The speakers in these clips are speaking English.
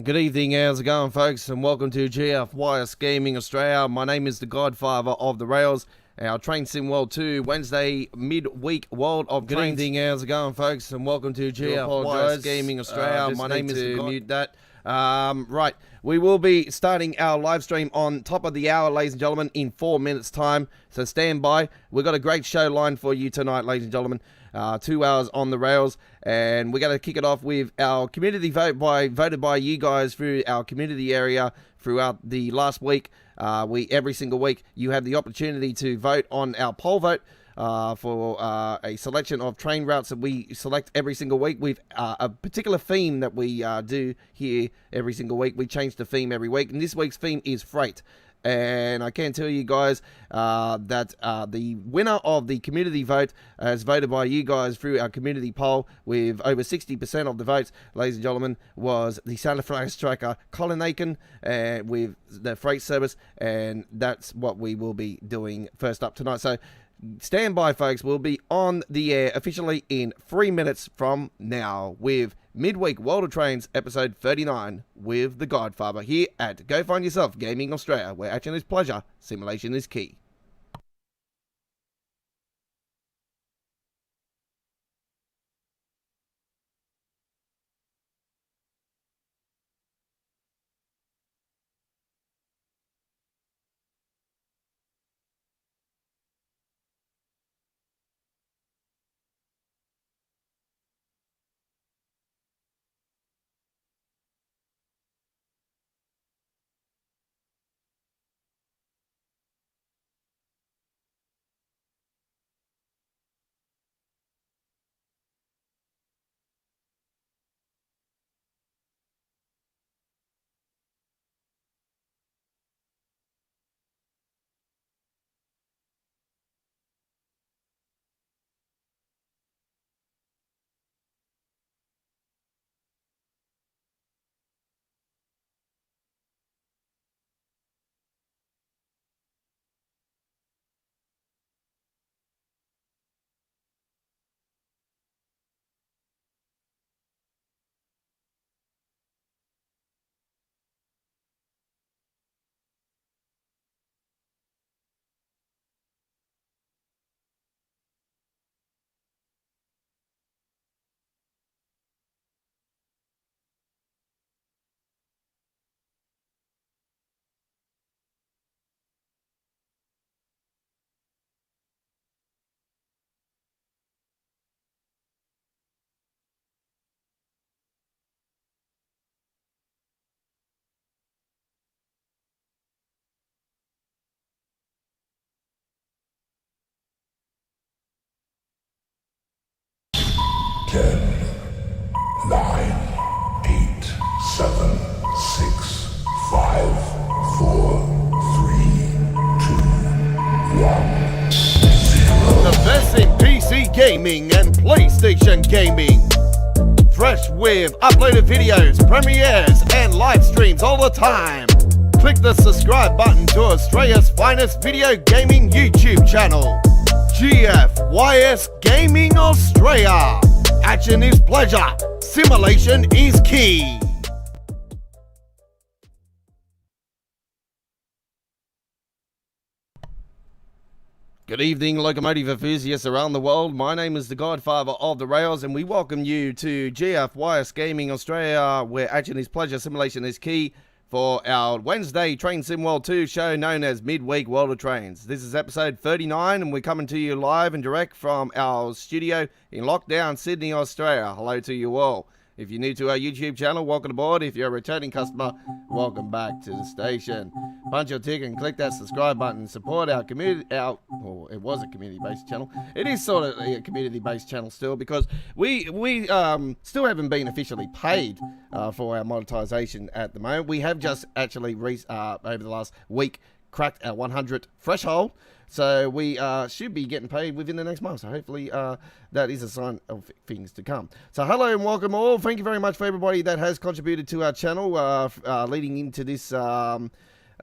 Good evening, how's it going, folks, and welcome to GFYS Gaming Australia. My name is the Godfather of the Rails. Our Train Sim World 2 Wednesday midweek World of Trains. Good evening, how's it going, folks, and welcome to GFYS Gaming Australia. My name is to mute that. Right, we will be starting our live stream on top of the hour, ladies and gentlemen, in 4 minutes' time. So stand by. We've got a great show lined for you tonight, ladies and gentlemen. 2 hours on the rails, and we're going to kick it off with our community vote voted by you guys through our community area throughout the last week. Every single week you have the opportunity to vote on our poll vote for a selection of train routes that we select every single week with a particular theme that we do here every single week. We change the theme every week, and this week's theme is freight. And I can tell you guys that the winner of the community vote, as voted by you guys through our community poll with over 60% of the votes, ladies and gentlemen, was the Santa Fe striker Colin Aiken with the freight service. And that's what we will be doing first up tonight. So stand by, folks. We'll be on the air officially in 3 minutes from now with Midweek World of Trains, episode 39, with the Godfather here at Go Find Yourself Gaming Australia, where action is pleasure, simulation is key. Ten, nine, eight, seven, six, five, four, three, two, one, zero. The best in PC gaming and PlayStation gaming. Fresh with uploaded videos, premieres, and live streams all the time. Click the subscribe button to Australia's finest video gaming YouTube channel, GFYS Gaming Australia. Action is pleasure, simulation is key. Good evening, locomotive enthusiasts around the world. My name is the Godfather of the Rails, and we welcome you to GFYS Gaming Australia, where action is pleasure, simulation is key, for our Wednesday Train Sim World 2 show known as Midweek World of Trains. This is episode 39, and we're coming to you live and direct from our studio in lockdown, Sydney, Australia. Hello to you all. If you're new to our YouTube channel, welcome aboard. If you're a returning customer, welcome back to the station. Punch your ticket and click that subscribe button. Support our community, well, it was a community-based channel. It is sort of a community-based channel still, because we still haven't been officially paid for our monetization at the moment. We have just actually, over the last week, cracked our 100 threshold. So we should be getting paid within the next month. So hopefully that is a sign of things to come. So hello and welcome all. Thank you very much for everybody that has contributed to our channel leading into this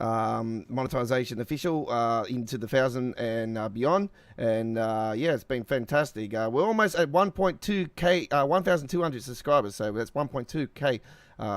monetization official into the 1,000 and beyond. And yeah, it's been fantastic. We're almost at 1.2k, 1,200 subscribers, so that's 1.2k.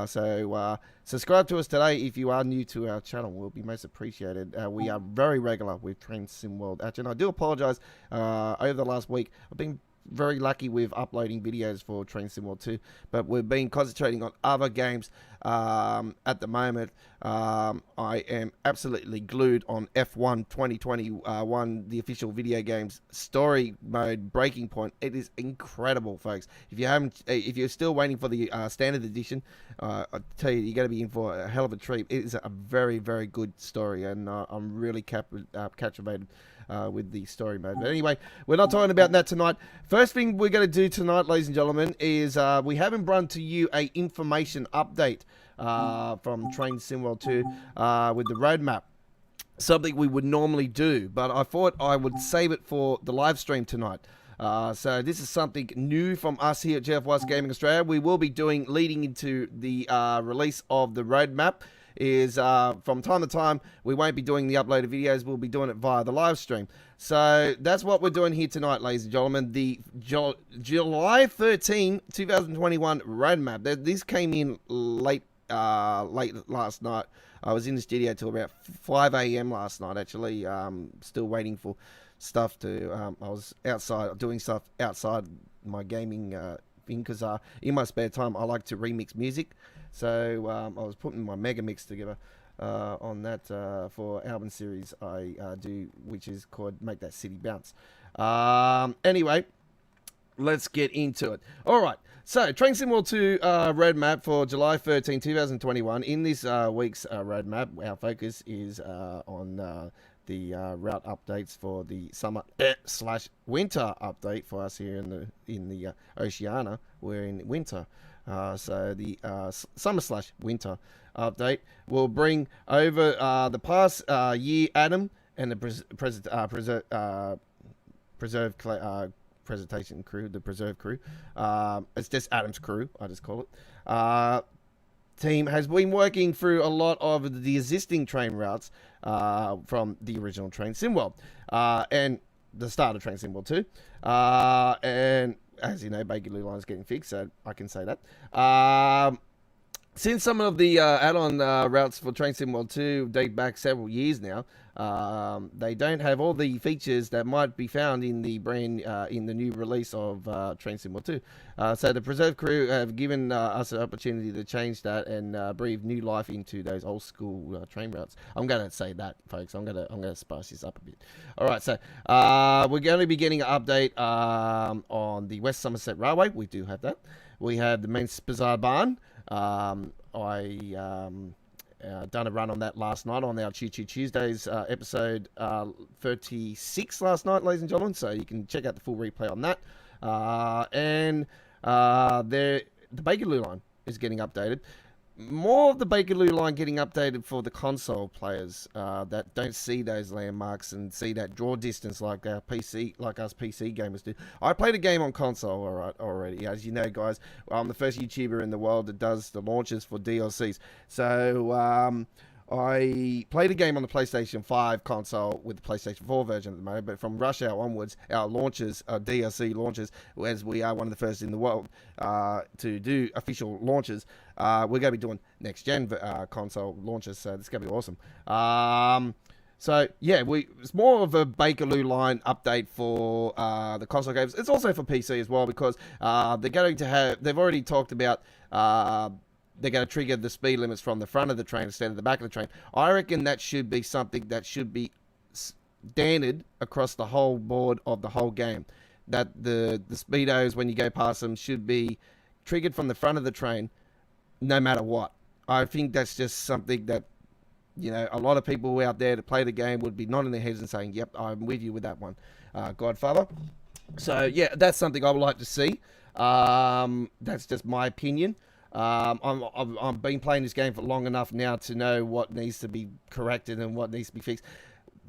So subscribe to us today if you are new to our channel. We'll be most appreciated. We are very regular with Train Sim World Action. I do apologize. Over the last week, I've been very lucky with uploading videos for Train Sim World 2, but we've been concentrating on other games at the moment. I am absolutely glued on F1 2021, the official video games story mode Breaking Point. It is incredible, folks. If you're still waiting for the standard edition, I tell you, you're going to be in for a hell of a treat. It is a very, very good story, and I'm really captivated with the story mode. But anyway, we're not talking about that tonight. First thing we're going to do tonight, ladies and gentlemen, is we haven't brought to you a information update from Train Sim World 2 with the roadmap. Something we would normally do, but I thought I would save it for the live stream tonight. So this is something new from us here at GFYS Gaming Australia. We will be doing, leading into the release of the roadmap, is from time to time we won't be doing the uploaded videos, we'll be doing it via the live stream. So that's what we're doing here tonight, ladies and gentlemen. The July 13, 2021 roadmap. This came in late last night. I was in the studio till about 5 a.m. last night, actually, still waiting for stuff to I was outside doing stuff outside my gaming thing, because in my spare time I like to remix music. So I was putting my mega mix together on that for album series I do, which is called Make That City Bounce. Anyway, let's get into it. All right. So, Train Sim World 2 roadmap for July 13, 2021. In this week's roadmap, our focus is on the route updates for the summer / winter update for us here in the Oceania. We're in winter. So the summer / winter update will bring over the past year Adam and the presentation crew, the preserve crew. It's just Adam's crew, I just call it. Team has been working through a lot of the existing train routes from the original Train Sim World and the start of Train Sim World 2. And as you know, Bakerloo Line is getting fixed, so I can say that. Since some of the add-on routes for Train Sim World 2 date back several years now, they don't have all the features that might be found in the in the new release of Train Sim World 2. So the Preserve crew have given us an opportunity to change that and breathe new life into those old school train routes. I'm going to say that, folks. I'm going to spice this up a bit. All right, so we're going to be getting an update on the West Somerset Railway. We do have that. We have the Main Bazaar Barn. I done a run on that last night on our Choo Choo Tuesdays episode 36 last night, ladies and gentlemen. So you can check out the full replay on that. And the Bakerloo line is getting updated. More of the Bakerloo line getting updated for the console players that don't see those landmarks and see that draw distance like us PC gamers do. I played a game on console already. As you know, guys, I'm the first YouTuber in the world that does the launches for DLCs. So I played a game on the PlayStation 5 console with the PlayStation 4 version at the moment, but from Rush Hour onwards, our launches, DLC launches, as we are one of the first in the world to do official launches, we're going to be doing next-gen console launches, so it's going to be awesome. So, yeah, it's more of a Bakerloo line update for the console games. It's also for PC as well, because they've already talked about they're going to trigger the speed limits from the front of the train instead of the back of the train. I reckon that should be something that should be standard across the whole board of the whole game. That the speedos, when you go past them, should be triggered from the front of the train no matter what. I think that's just something that, you know, a lot of people out there to play the game would be nodding their heads and saying, yep, I'm with you with that one, Godfather. So, yeah, that's something I would like to see. That's just my opinion. I've been playing this game for long enough now to know what needs to be corrected and what needs to be fixed.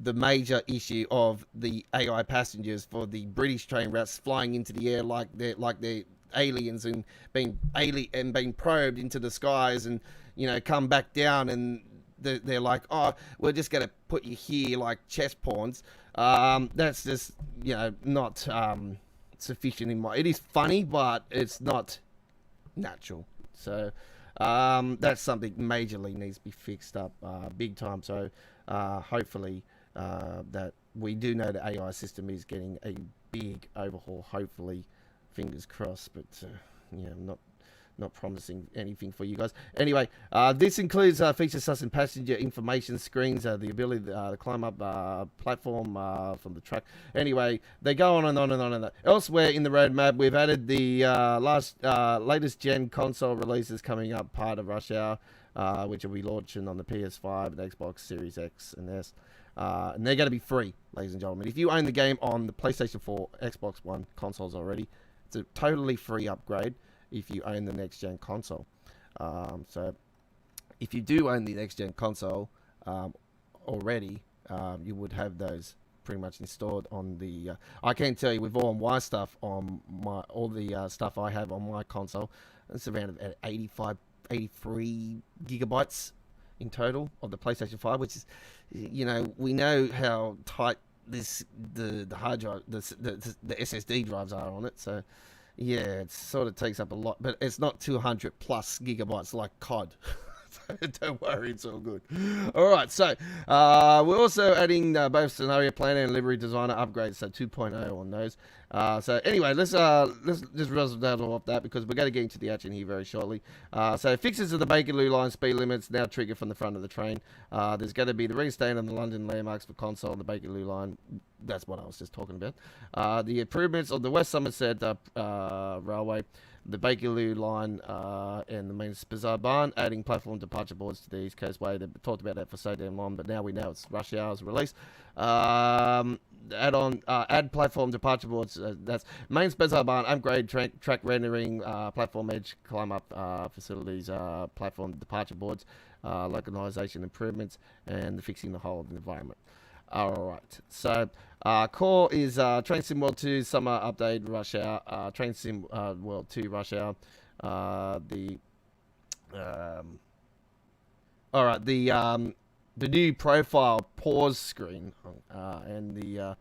The major issue of the AI passengers for the British train routes flying into the air like they're aliens and being probed into the skies and, you know, come back down, and they're like, oh, we're just going to put you here like chess pawns. That's just, not sufficient in my... It is funny, but it's not natural. So that's something majorly needs to be fixed up big time. So hopefully that we do know the AI system is getting a big overhaul. Hopefully, fingers crossed. But I'm not promising anything for you guys. Anyway, this includes features such as passenger information screens, the ability to climb up platform from the truck. Anyway, they go on and on and on and on. Elsewhere in the roadmap, we've added the latest gen console releases coming up, part of Rush Hour, which will be launching on the PS5 and Xbox Series X and S. And they're going to be free, ladies and gentlemen. If you own the game on the PlayStation 4, Xbox One consoles already, it's a totally free upgrade if you own the next-gen console. So if you do own the next-gen console already, you would have those pretty much installed on the... I can tell you with all my stuff on all the stuff I have on my console, it's around 83 gigabytes in total of the PlayStation 5, which is, we know how tight the hard drive, the SSD drives are on it, so... Yeah, it sort of takes up a lot, but it's not 200 plus gigabytes like COD. So don't worry, it's all good. All right, so we're also adding both scenario planner and livery designer upgrades, so 2.0 on those. So anyway, let's just rattle off that because we're going to get into the action here very shortly. So fixes of the Bakerloo line speed limits now trigger from the front of the train. There's going to be the reinstatement of the London landmarks for console on the Bakerloo line. That's what I was just talking about. The improvements of the West Somerset Railway, the Bakerloo line, and the main Bazaar Barn, adding platform departure boards to the East Coast Way. They've talked about that for so damn long, but now we know it's Rush Hour's release. Add platform departure boards. That's main Bazaar Barn, upgrade track rendering, platform edge climb up facilities, platform departure boards, localization improvements, and fixing the whole of the environment. Alright, so core is Train Sim World 2 Summer Update Rush Hour, Train Sim World 2 Rush Hour, the new profile pause screen, and the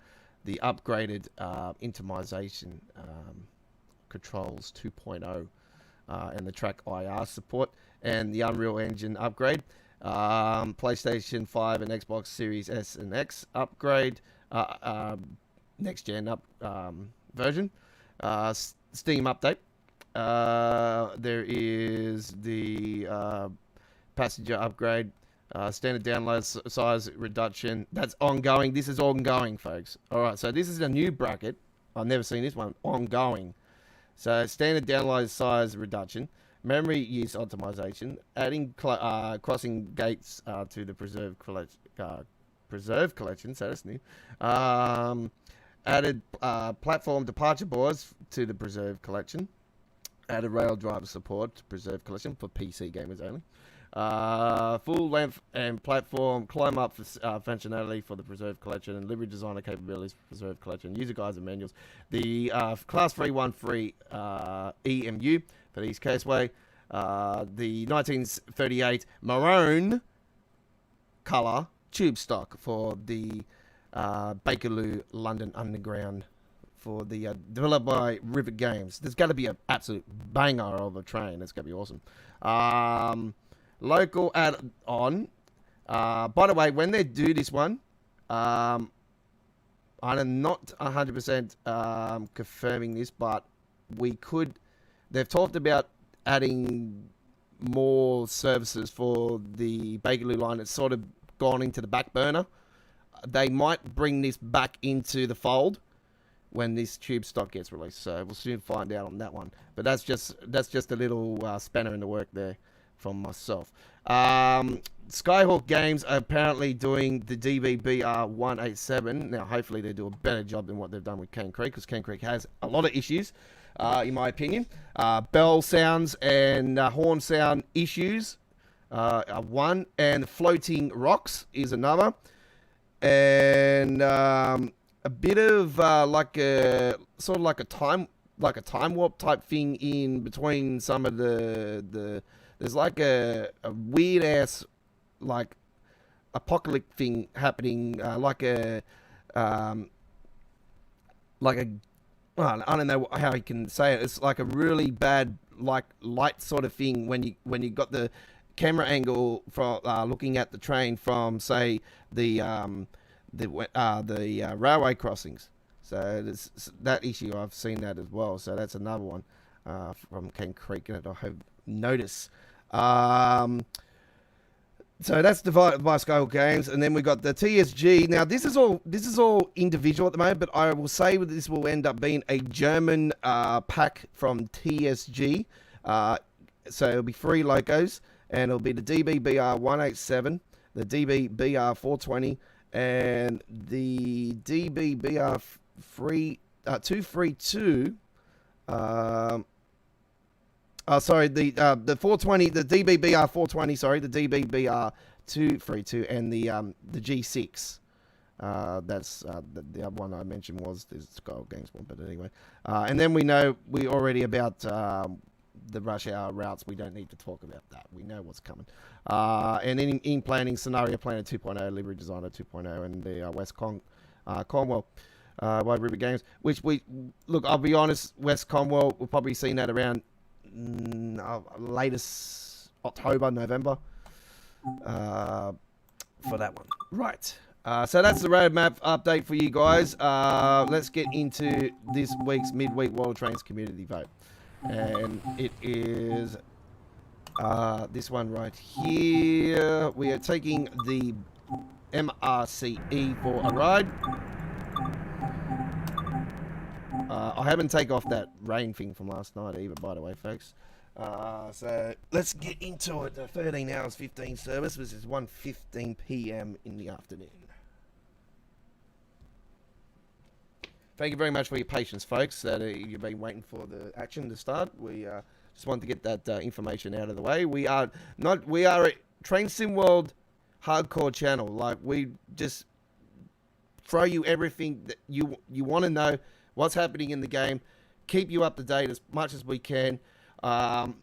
upgraded intimization controls 2.0, and the track IR support, and the Unreal Engine upgrade. PlayStation 5 and Xbox Series S and X upgrade, next gen version, Steam update. There is the passenger upgrade, standard download size reduction. That's ongoing. This is ongoing, folks. All right, so this is a new bracket. I've never seen this one. Ongoing. So standard download size reduction. Memory use optimization, adding crossing gates to the preserve collection, so that's new. Added platform departure boards to the preserve collection. Added rail driver support to preserve collection for PC gamers only. Full length and platform climb up functionality for the preserve collection, and livery designer capabilities for preserve collection. User guides and manuals. The class 313 EMU for the East Coastway. The 1938 maroon colour tube stock for the Bakerloo London Underground, for the developed by Rivet Games. There's got to be an absolute banger of a train. It's going to be awesome. Local add-on. By the way, when they do this one, I'm not 100% confirming this, but they've talked about adding more services for the Bakerloo line. It's sort of gone into the back burner. They might bring this back into the fold when this tube stock gets released. So we'll soon find out on that one. But that's just a little spanner in the work there from myself. Skyhawk Games are apparently doing the DVBR 187. Now, hopefully they do a better job than what they've done with Cane Creek, because Cane Creek has a lot of issues, in my opinion. Bell sounds and horn sound issues are one, and floating rocks is another. And a bit of like a time warp type thing in between some of the there's like a weird ass like apocalyptic thing happening, like a well, I don't know how you can say it. It's like a really bad like light sort of thing when you got the camera angle from looking at the train from say the railway crossings. So that issue I've seen that as well. So that's another one from Ken Creek that I have noticed. So that's divided by Skull Games, and then we got the TSG. Now this is all individual at the moment, but I will say this will end up being a German pack from TSG. So it'll be 3 logos, and it'll be the DBBR 187, the DBBR 420, and the DBBR 232. Sorry, the 420, the DBBR 420, sorry, the DBBR 232, and the G6. That's the other one I mentioned was the Skull Games one, but anyway. And then we know already about the rush hour routes. We don't need to talk about that. We know what's coming. And in planning, Scenario Planner 2.0, Livery Designer 2.0, and the West Cornwall Wide River Games, which I'll be honest, West Cornwall, we'll probably see that around latest October, November for that one. Right. So that's the roadmap update for you guys. Let's get into this week's midweek World Trains community vote. And it is this one right here. We are taking the MRCE for a ride. I haven't taken off that rain thing from last night either, by the way, folks. So let's get into it. The 13 hours 15 service. This is 1:15 p.m. in the afternoon. Thank you very much for your patience, folks. You've been waiting for the action to start. We just wanted to get that information out of the way. We are a Train Sim World hardcore channel. Like, we just throw you everything that you want to know. What's happening in the game, keep you up to date as much as we can. I've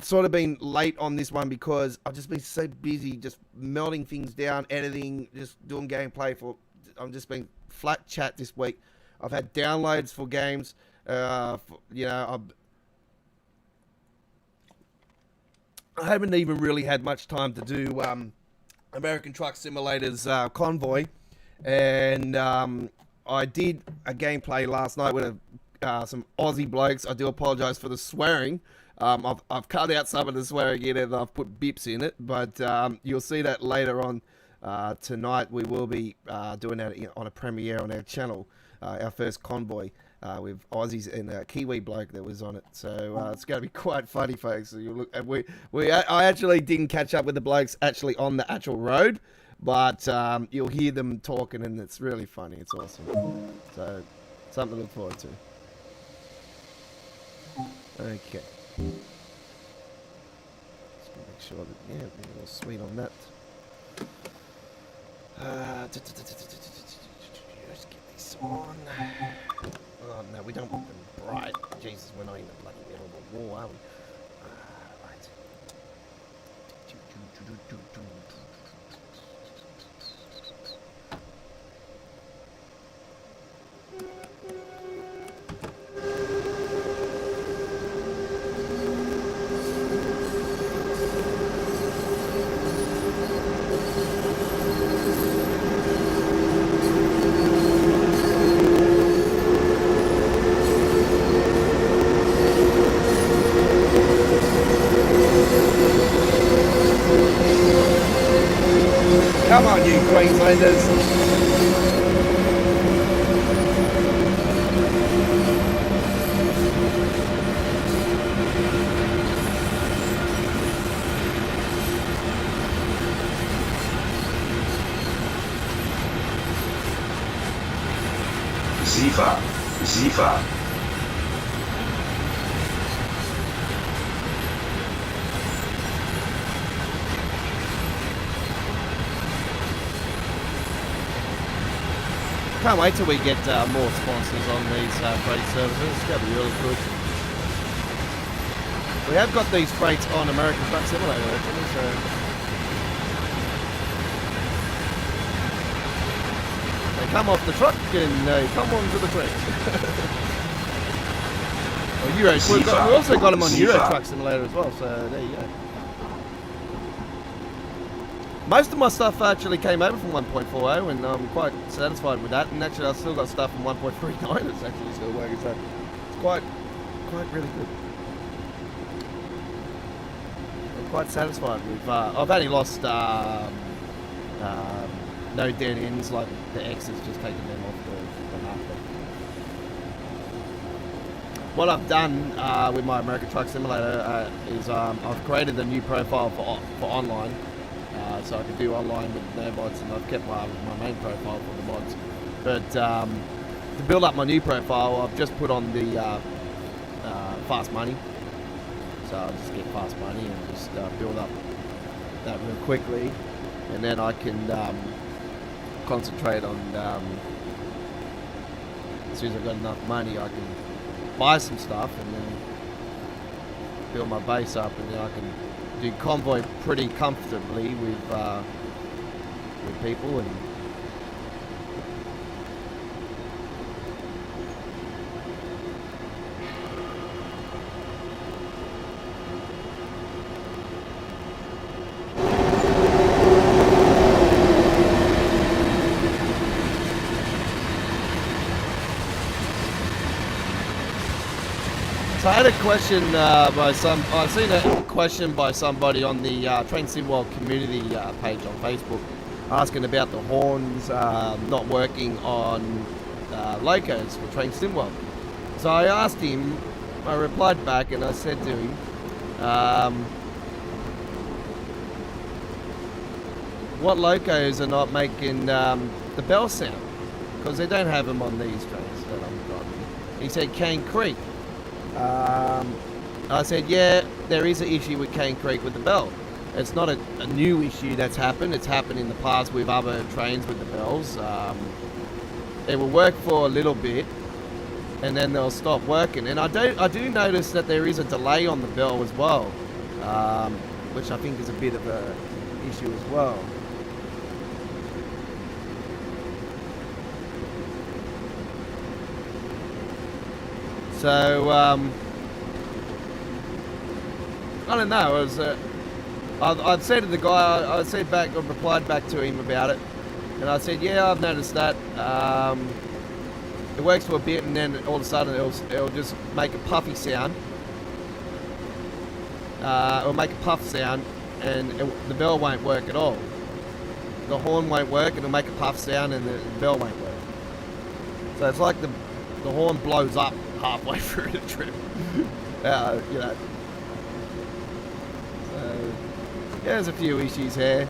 sort of been late on this one because I've just been so busy just melting things down, editing, just doing gameplay I've just been flat chat this week. I've had downloads for games. I haven't even really had much time to do American Truck Simulator's Convoy, and I did a gameplay last night with some Aussie blokes. I do apologise for the swearing. I've cut out some of the swearing in it and I've put bips in it, but you'll see that later on tonight. We will be doing that on a premiere on our channel, our first Convoy with Aussies and a Kiwi bloke that was on it. So it's going to be quite funny, folks. So you look, I actually didn't catch up with the blokes actually on the actual road. But you'll hear them talking, and it's really funny. It's awesome. So, something to look forward to. Okay. Just make sure that, yeah, we're all sweet on that. Let's get this on. Oh, no, we don't want them bright. Jesus, we're not in the bloody middle of a war, are we? Right. Come on, you Queenslanders. Zifa. Can't wait till we get more sponsors on these freight services. It's going to be really good. We have got these freights on American Truck Simulator, actually, so come off the truck and come onto the train. Well, we also got them on Euro Truck Simulator as well, so there you go. Most of my stuff actually came over from 1.40, and I'm quite satisfied with that. And actually, I've still got stuff from 1.39 that's actually still working, so it's quite really good. I'm quite satisfied with. I've only lost no dead ends, like the X has just taken them off the map. What I've done with my American Truck Simulator is I've created a new profile for online. So I can do online with no mods, and I've kept my main profile for the mods. But to build up my new profile, I've just put on the fast money. So I'll just get fast money and just build up that real quickly, and then I can concentrate on as soon as I've got enough money, I can buy some stuff and then build my base up, and then I can do convoy pretty comfortably with people. And so I had a question I've seen a question by somebody on the Train Sim World community page on Facebook asking about the horns not working on locos for Train Sim World. So I asked him, I replied back and I said to him, what locos are not making the bell sound? Because they don't have them on these trains that I'm driving. He said Cane Creek. I said, yeah, there is an issue with Cane Creek with the bell. It's not a new issue that's happened. It's happened in the past with other trains with the bells. They will work for a little bit, and then they'll stop working. And I do notice that there is a delay on the bell as well, which I think is a bit of a issue as well. So, I don't know. I've said to the guy, I replied back to him about it, and I said, yeah, I've noticed that. It works for a bit, and then all of a sudden it'll just make a puffy sound. It'll make a puff sound, and the bell won't work at all. The horn won't work, and it'll make a puff sound, and the bell won't work. So it's like the horn blows up halfway through the trip. You know. So, yeah, there's a few issues here.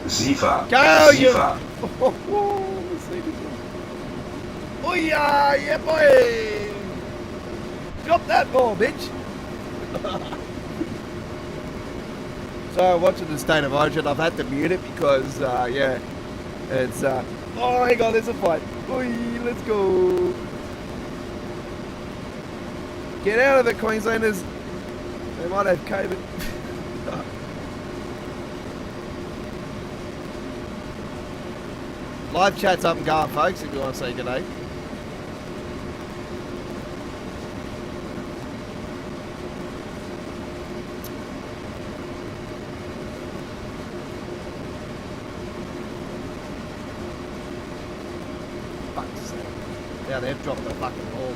Zifa. Go, you! Zifa. Oh yeah, boy! Drop that ball, bitch! So, watching the State of Origin, I've had to mute it because, yeah, it's, oh my god, there's a fight. Oi, let's go! Get out of it, Queenslanders! They might have COVID. Live chat's up and going, folks, if you want to say good day. Fuck's sake. Yeah, they've dropped the fucking ball.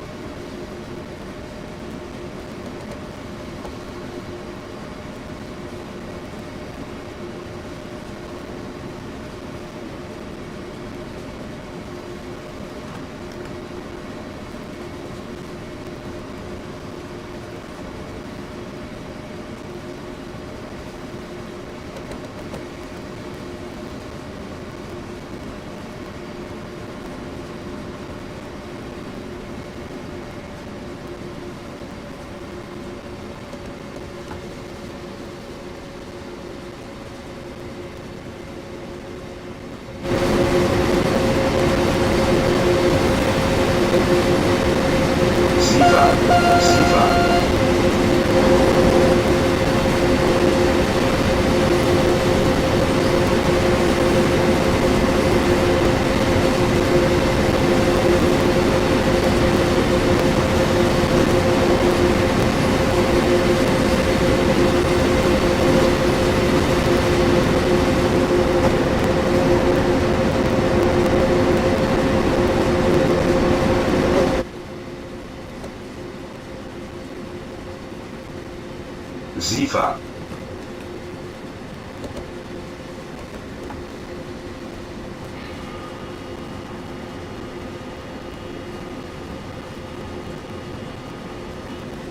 Zifa.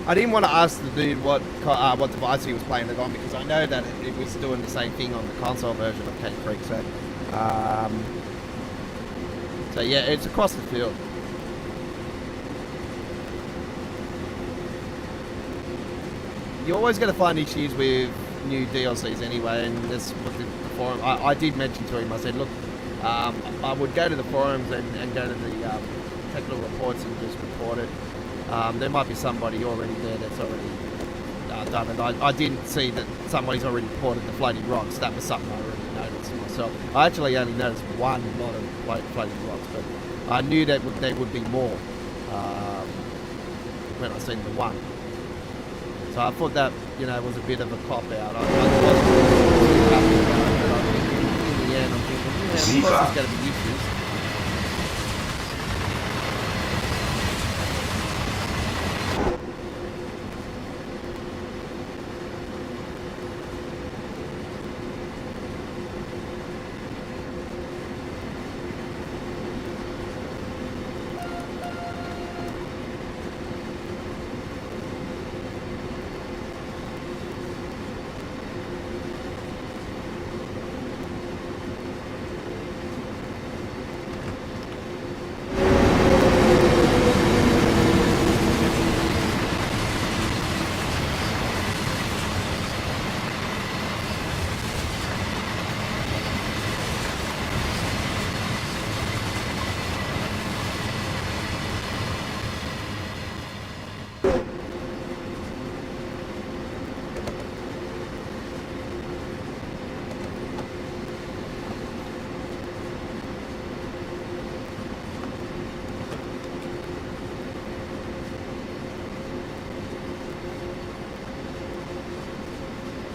I didn't want to ask the dude what device he was playing it on because I know that it was doing the same thing on the console version of Cane Creek. So yeah, it's across the field. You're always going to find issues with new DLCs anyway, and this what the forum. I did mention to him. I said, look, I would go to the forums and go to the technical reports and just report it. There might be somebody already there that's already done it. I didn't see that somebody's already ported the floating rocks. That was something I already noticed myself. I actually only noticed one lot of floating rocks, but I knew that there would be more when I seen the one. So I thought that, was a bit of a cop-out. I wasn't too happy about it, but I think in the end I'm thinking, of course there's going to be issues.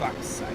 Fuck's sake.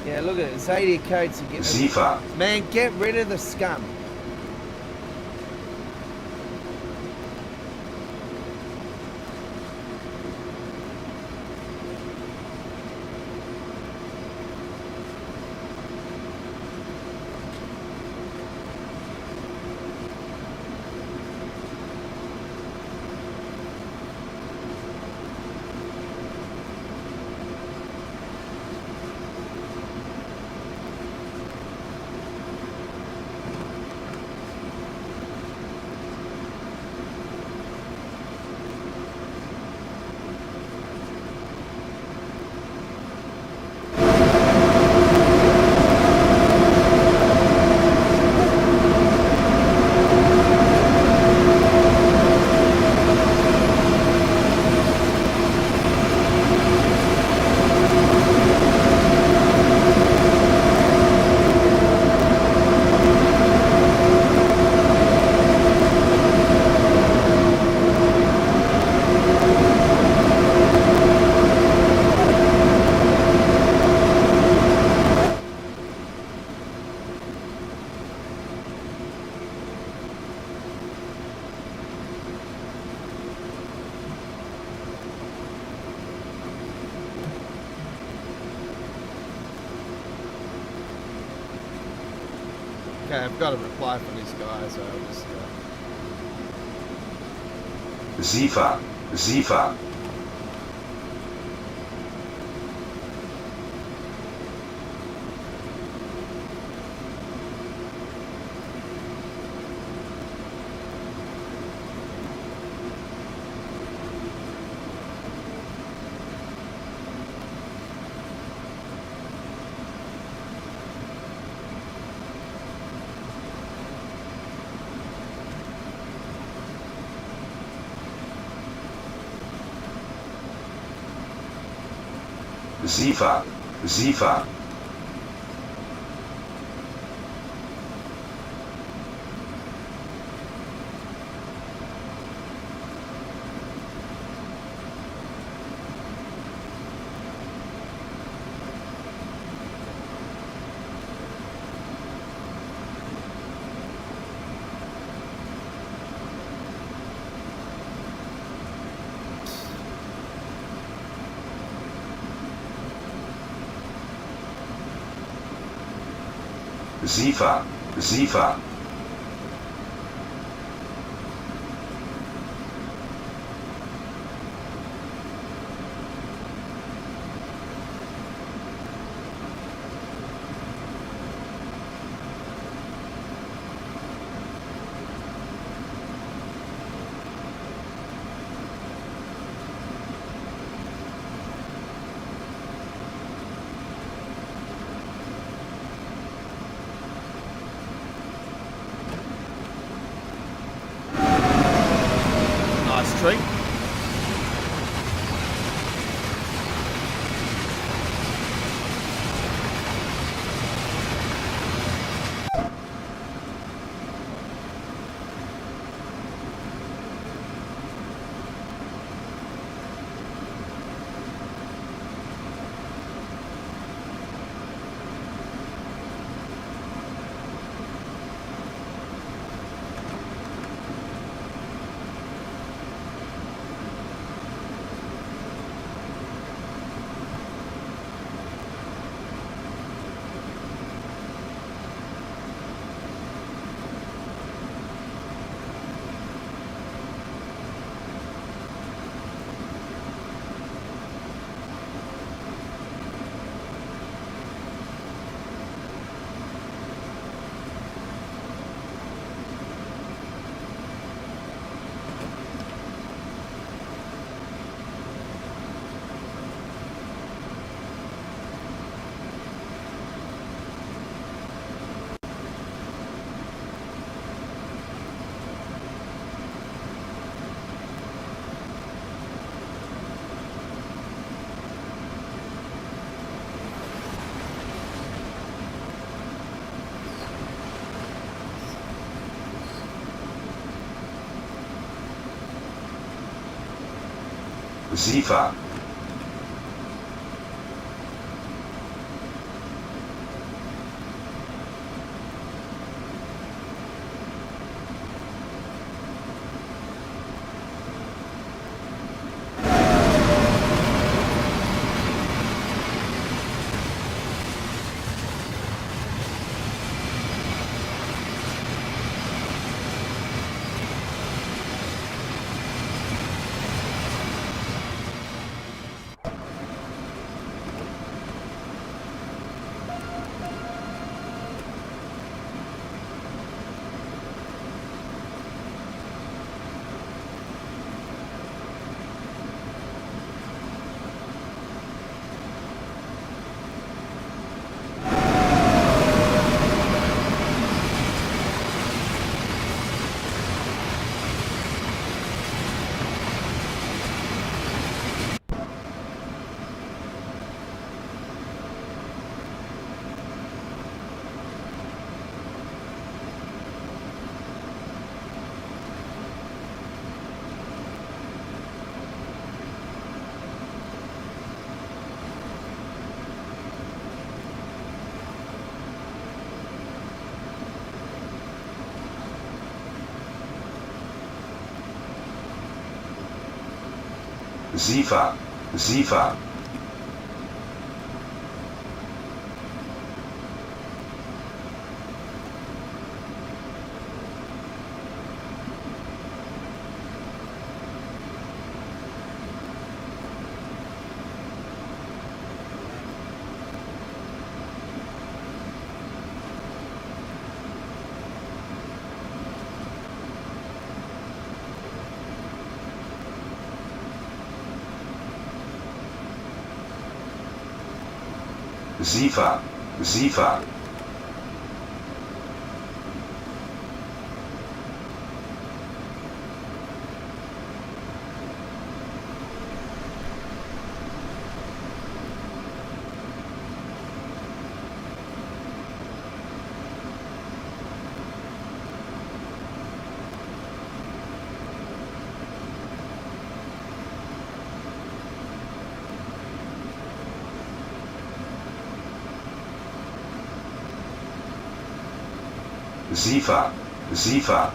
Yeah, look at it. Zadia codes again. Zifa. Man, get rid of the scum. Okay, I've got a reply from this guy, so I'll just... Zifa. Zifa. Zifa, Zifa. Zifa, Zifa. Nice treat. Zifa. Zifa, Zifa. Zifa, Zifa. Zifa, Zifa,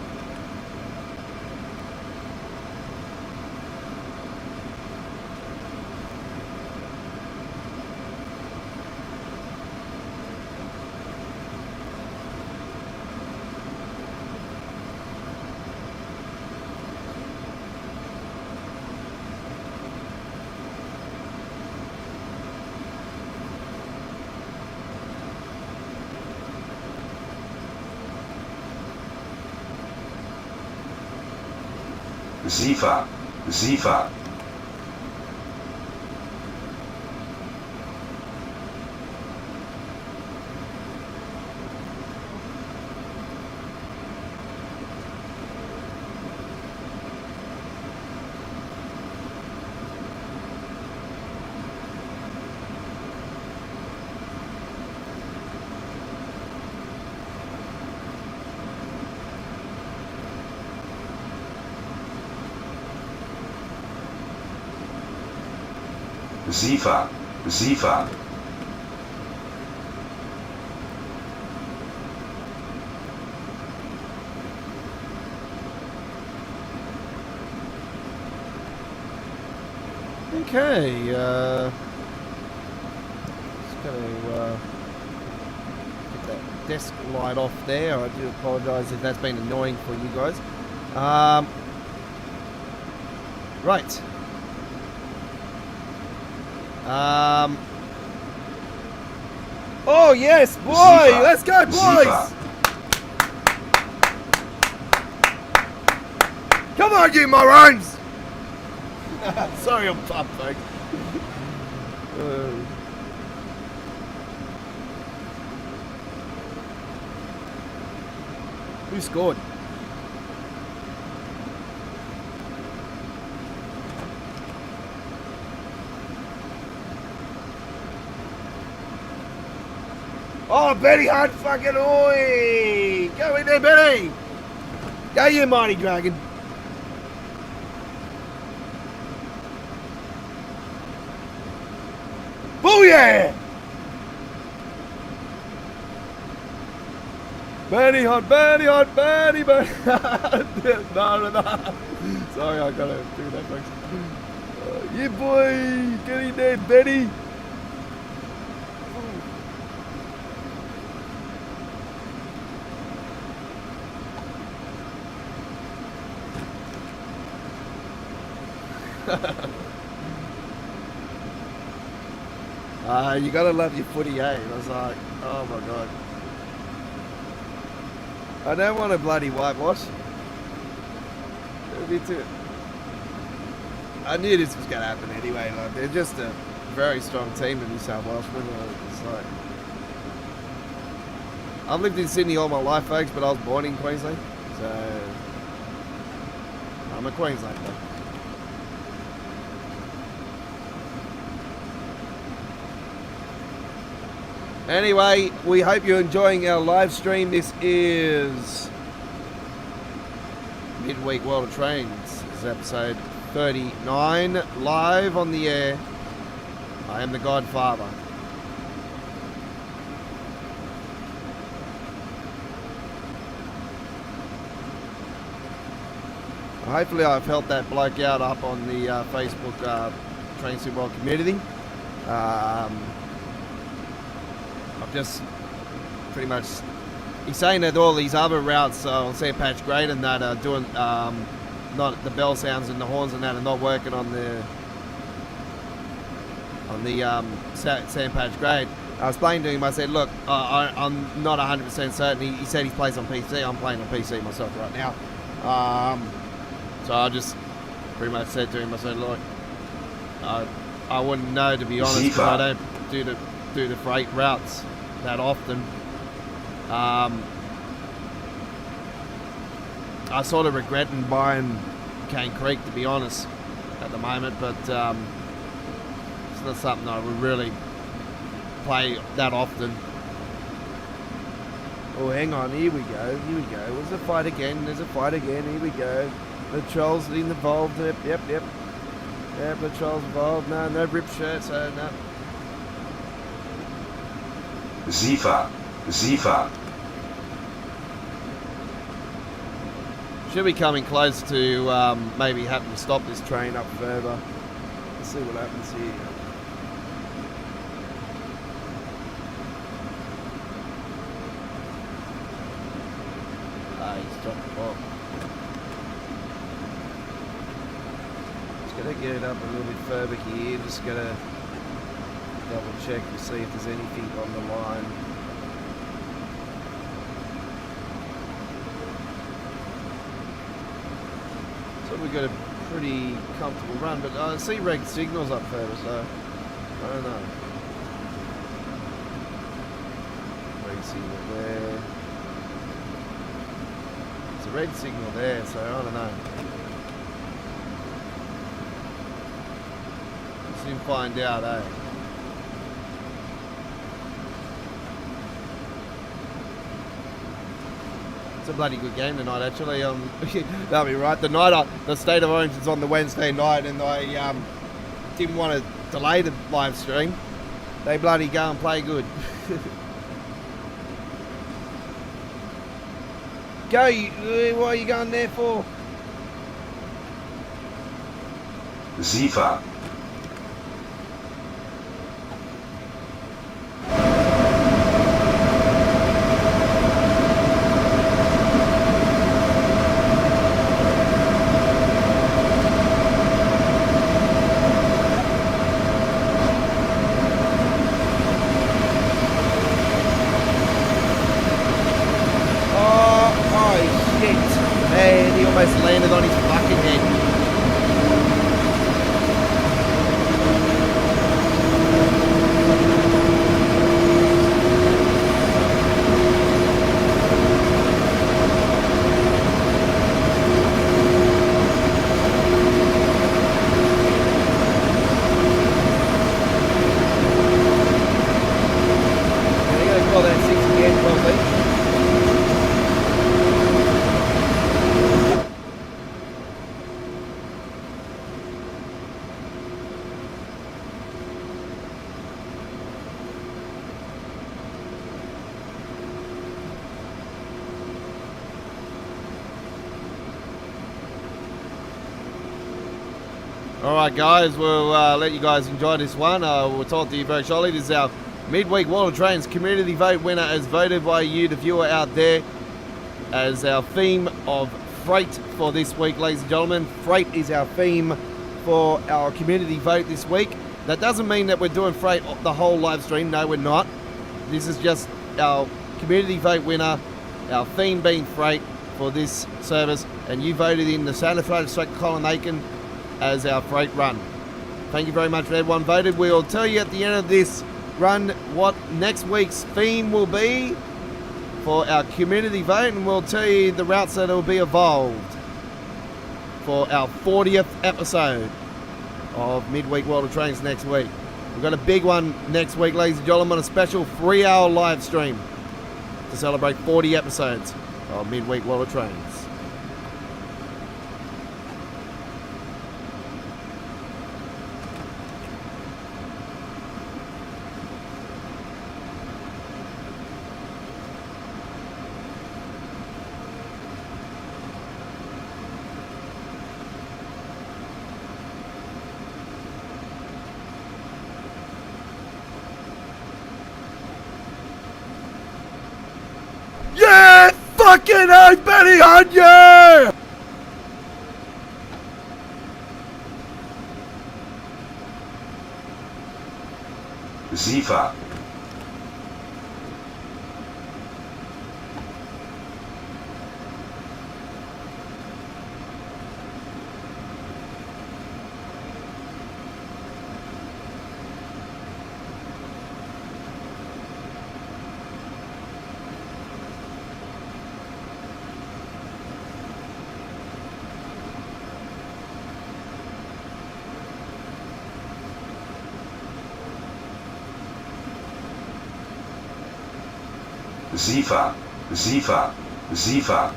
Zifa, Zifa, Zifa, Zifa, Okay, just going to get that desk light off there. I do apologise if that's been annoying for you guys. Right. Oh yes, boy! Zifa, Let's go, boys! Zifa. Come on, you morons! Sorry, I'm pumped, folks. Who scored? Oh, Betty Hunt, fucking oi! Go in there, Betty! Go, you mighty dragon! Booyah! Betty Hunt, Betty Hunt, Betty, Betty Hunt! No. Sorry, I gotta do that, folks. Yeah, boy! Get in there, Betty! You gotta love your footy, eh? I was like, oh my god. I don't want a bloody whitewash. Me too. I knew this was gonna happen anyway. Like, they're just a very strong team, the New South Welshmen. It's like, I've lived in Sydney all my life, folks, but I was born in Queensland, so I'm a Queenslander. Anyway, we hope you're enjoying our live stream. This is Midweek World of Trains. This is episode 39, live on the air. I am the Godfather. Hopefully I've helped that bloke out up on the Facebook Train Sim World community. I've just pretty much, he's saying that all these other routes on Sandpatch Grade and that are doing, not the bell sounds and the horns and that are not working on the Sandpatch Grade. I explained to him, I said, look, I'm not 100% certain. He said he plays on PC. I'm playing on PC myself right now. So I just pretty much said to him, I said, look, I wouldn't know, to be honest, because I don't do the freight routes that often. I sort of regretting buying Cane Creek, to be honest, at the moment, but it's not something I would really play that often. Oh, hang on, here we go. There's a fight again, here we go. The trolls involved, yep, the trolls involved, no rip shirts, so no. Zifa, Zifa, Should be coming close to maybe having to stop this train up further. Let's see what happens here. He's dropped the bomb. Just gonna get it up a little bit further here. Just gonna double check to see if there's anything on the line. So we've got a pretty comfortable run, but I see red signals up further, so I don't know. Red signal there. There's a red signal there, so I don't know. We'll soon find out, eh? It's a bloody good game tonight, actually. That'll be right. The State of Origin's on the Wednesday night, and I didn't want to delay the live stream. They bloody go and play good. Go! What are you going there for? Ziva. Man, he almost landed on his fucking head. You're gonna call that 60 again, probably. Alright guys, we'll let you guys enjoy this one. We'll talk to you very shortly. This is our midweek World of Trains community vote winner as voted by you, the viewer out there, as our theme of freight for this week, ladies and gentlemen. Freight is our theme for our community vote this week. That doesn't mean that we're doing freight the whole live stream. No, we're not. This is just our community vote winner, our theme being freight for this service, and you voted in the Santa Fe / Colin Aiken as our freight run. Thank you very much for everyone voted. We'll tell you at the end of this run what next week's theme will be for our community vote, and we'll tell you the routes that will be evolved for our 40th episode of Midweek World of Trains next week. We've got a big one next week, ladies and gentlemen, a special 3-hour live stream to celebrate 40 episodes of Midweek World of Trains. Yeah! Fucking hate Benny Hunt, yeah! Ziva. Ziva, Ziva, Ziva.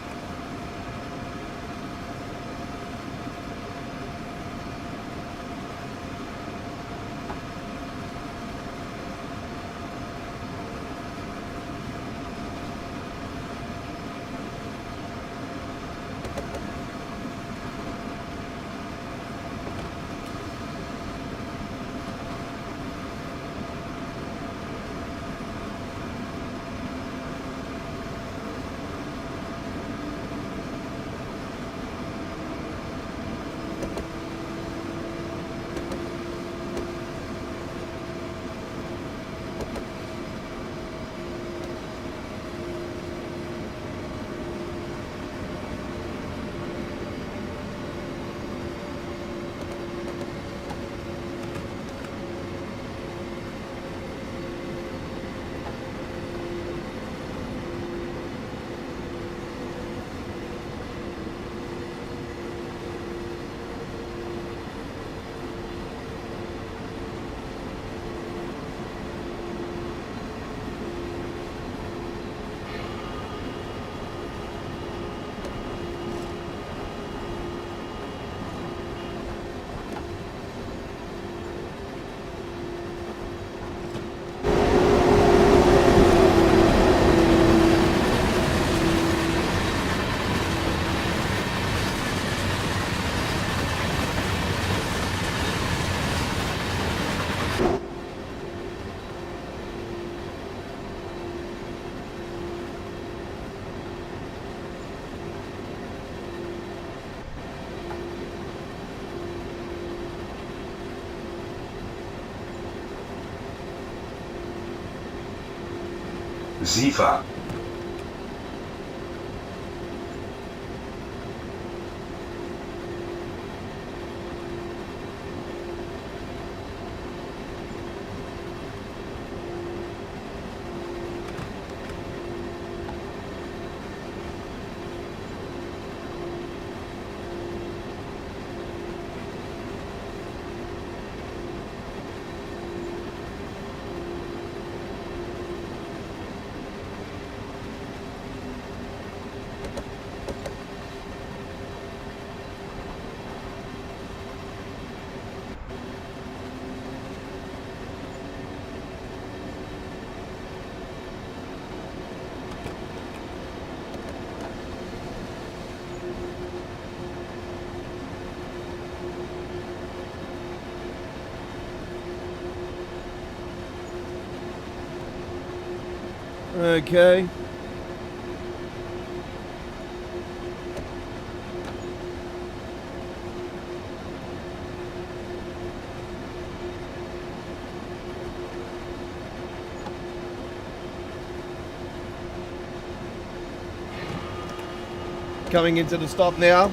Zifa. Okay. Coming into the stop now.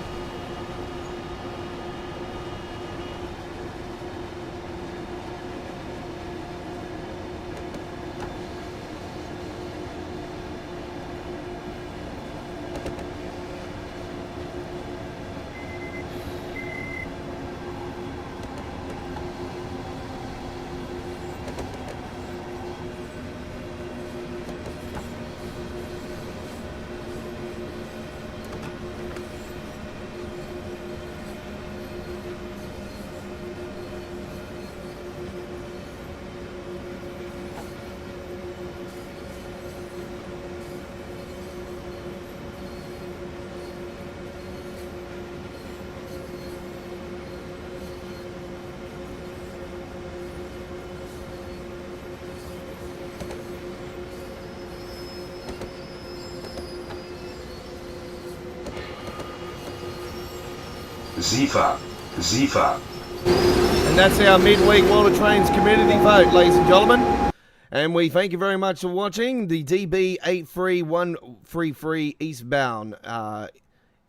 Zifa. Zifa. And that's our midweek World of Trains community vote, ladies and gentlemen. And we thank you very much for watching the DB83133 eastbound,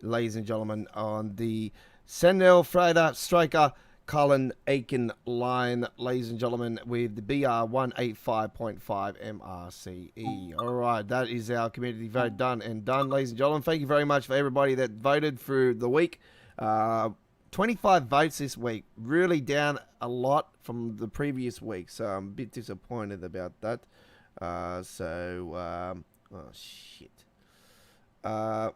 ladies and gentlemen, on the Sentinel Freighter Striker Cullen Aiken line, ladies and gentlemen, with the BR185.5 MRCE. All right, that is our community vote done and done, ladies and gentlemen. Thank you very much for everybody that voted through the week. 25 votes this week, really down a lot from the previous week, so I'm a bit disappointed about that. Oh shit. Hang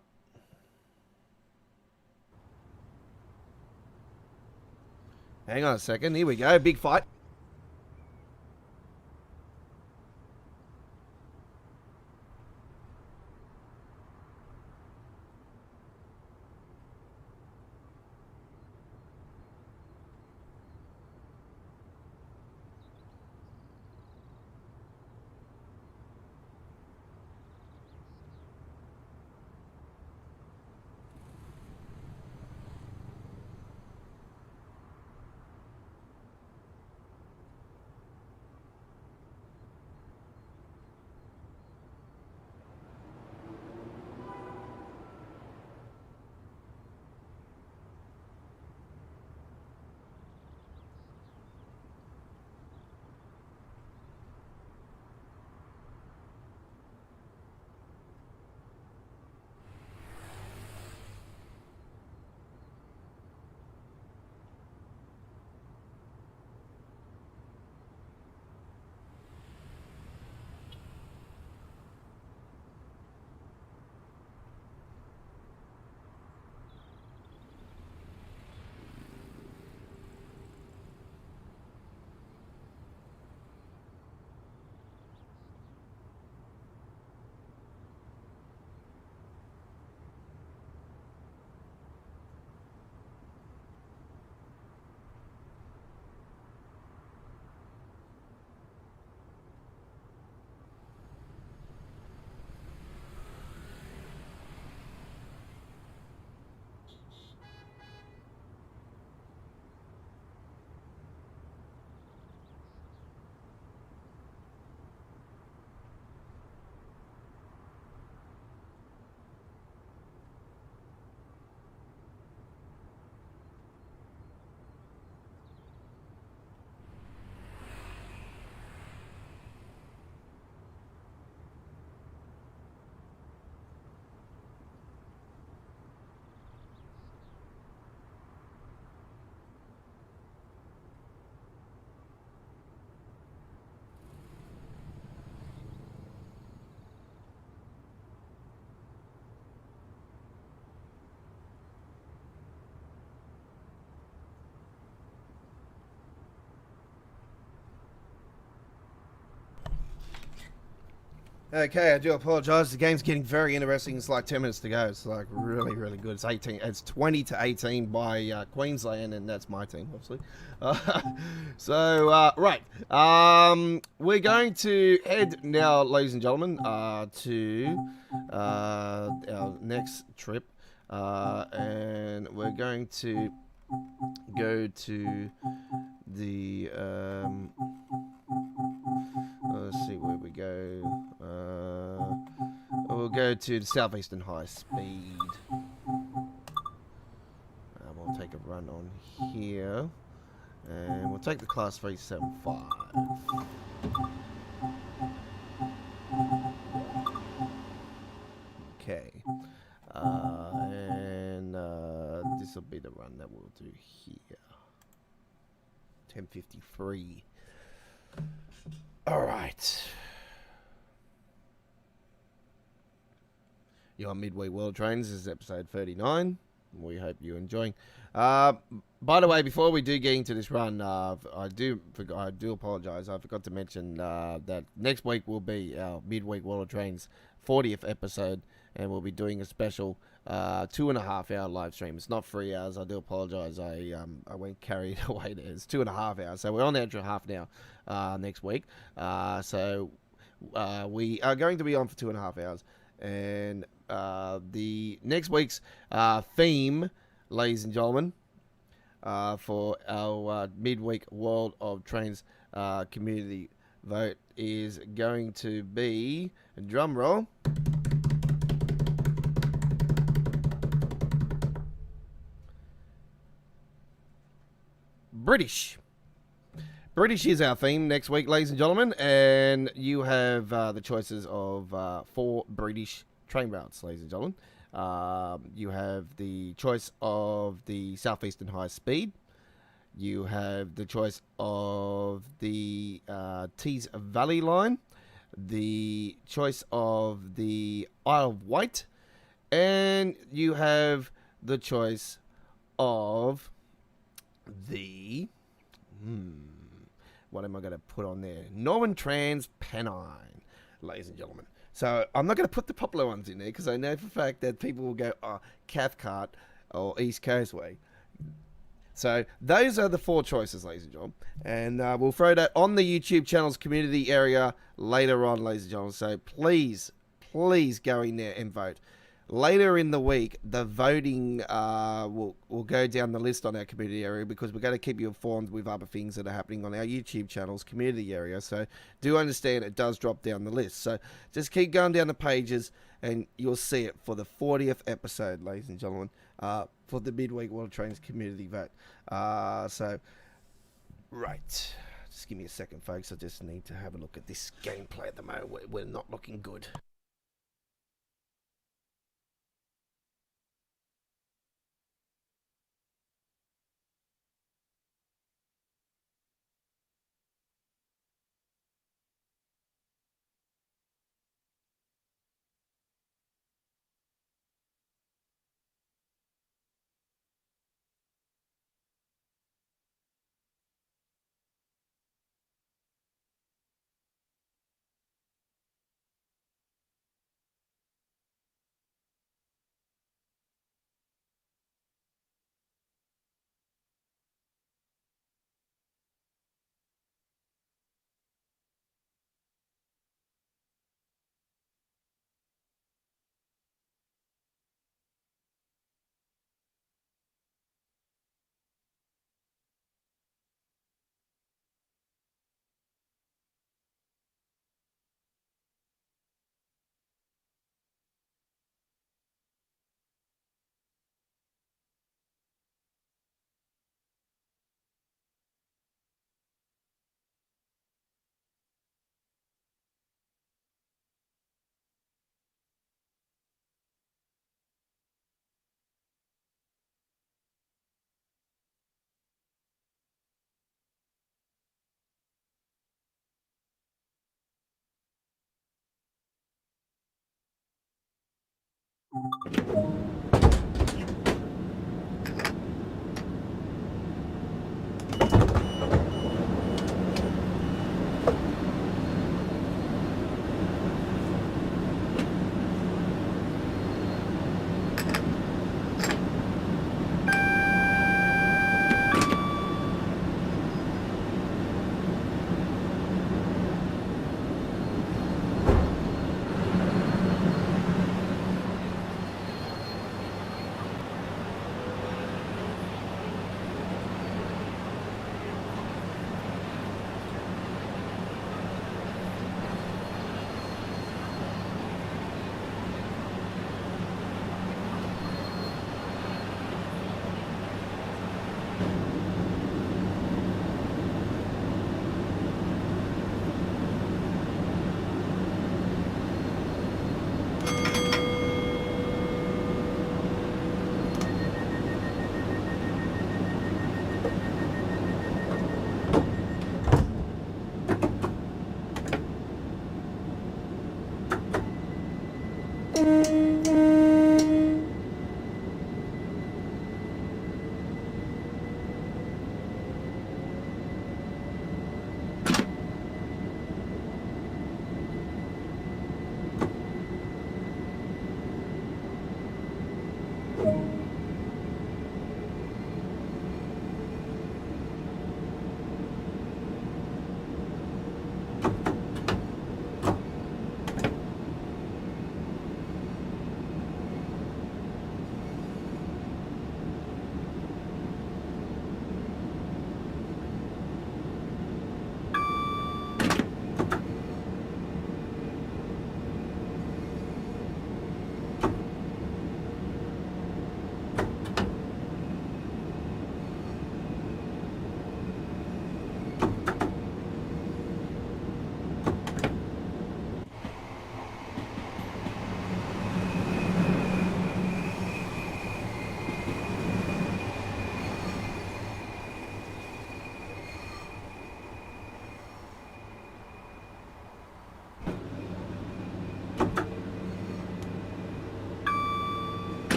on a second, here we go, big fight. Okay, I do apologise. The game's getting very interesting. It's like 10 minutes to go. It's like really, really good. It's 18. It's 20-18 by Queensland, and that's my team, obviously. Right. We're going to head now, ladies and gentlemen, to our next trip, and we're going to go to the. Let's see where we go. We'll go to the Southeastern High Speed. We'll take a run on here. And we'll take the Class 375. Okay. This will be the run that we'll do here. 10:53. All right. You're on Midweek World Trains. This is episode 39. We hope you're enjoying. By the way, before we do get into this run, I do apologise. I forgot to mention that next week will be our Midweek World Trains 40th episode, and we'll be doing a special 2.5 hour live stream. It's not 3 hours. I do apologise. I went carried away there. It's 2.5 hours. So we're on the extra half now next week. So we are going to be on for 2.5 hours. And the next week's theme, ladies and gentlemen, for our midweek World of Trains community vote is going to be, drum roll, British. British is our theme next week, ladies and gentlemen, and you have the choices of 4 British train routes, ladies and gentlemen. You have the choice of the Southeastern High Speed. You have the choice of the Tees Valley line, the choice of the Isle of Wight, and you have the choice of the... what am I going to put on there? Northern Trans Pennine, ladies and gentlemen. So I'm not going to put the popular ones in there because I know for a fact that people will go, Cathcart or East Coast Way. So those are the 4 choices, ladies and gentlemen. And we'll throw that on the YouTube channel's community area later on, ladies and gentlemen. So please go in there and vote. Later in the week, the voting will go down the list on our community area because we're going to keep you informed with other things that are happening on our YouTube channel's community area. So do understand it does drop down the list. So just keep going down the pages and you'll see it for the 40th episode, ladies and gentlemen, for the Midweek World Trains community vote. Right. Just give me a second, folks. I just need to have a look at this gameplay at the moment. We're not looking good.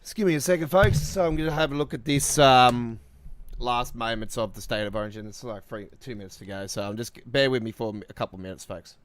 Just give me a second, folks. So I'm going to have a look at this last moments of the State of Origin. It's like 2 minutes to go. So I'm just bear with me for a couple of minutes, folks.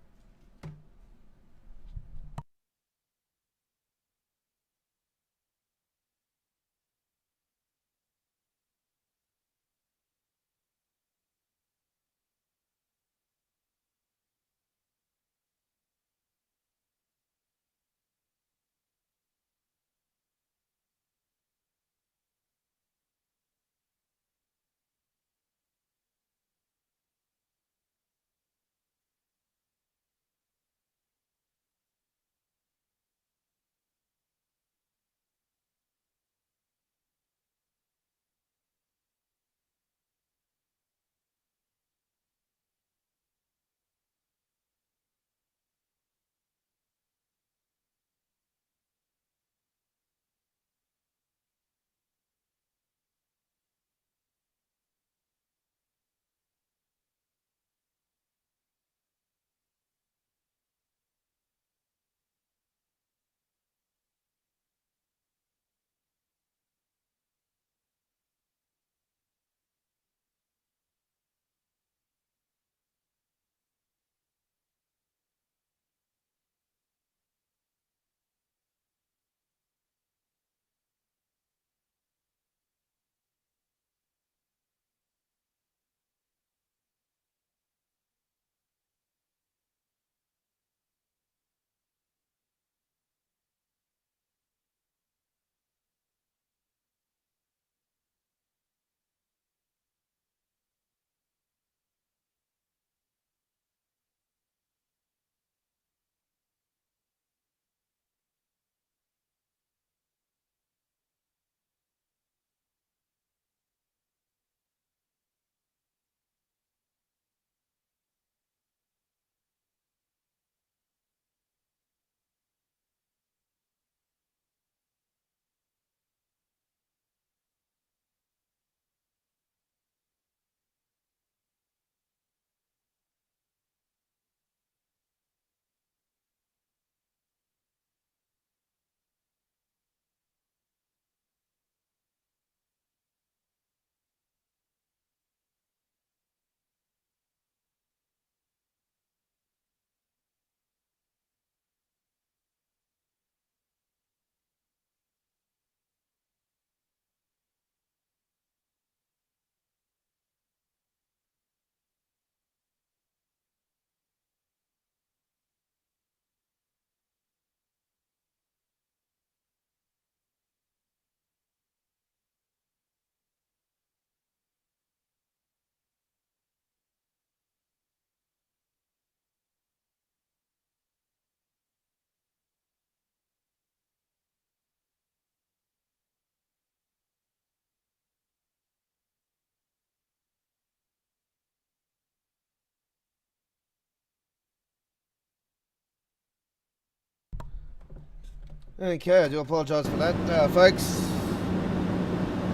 Okay, I do apologise for that, folks.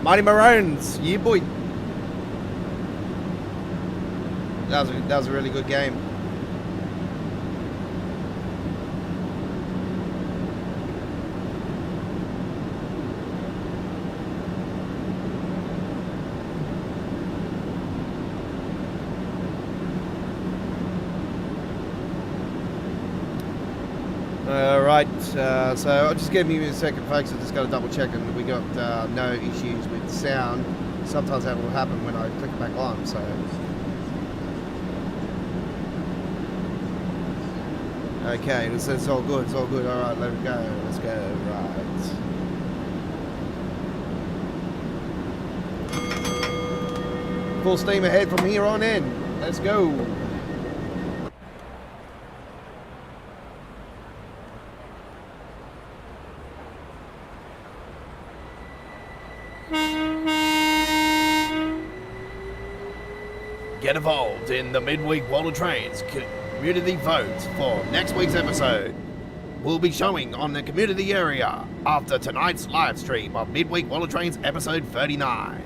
Mighty Maroons, yeah, boy. That was a really good game. Alright, so I'll just give you a second, folks. I just got to double check, and we got no issues with sound. Sometimes that will happen when I click it back on, so. Okay, it's all good, it's all good. Alright, let it go, let's go, right. Full steam ahead from here on in. Let's go. Get involved in the midweek World of Trains community vote for next week's episode. We'll be showing on the community area after tonight's live stream of midweek World of Trains episode 39.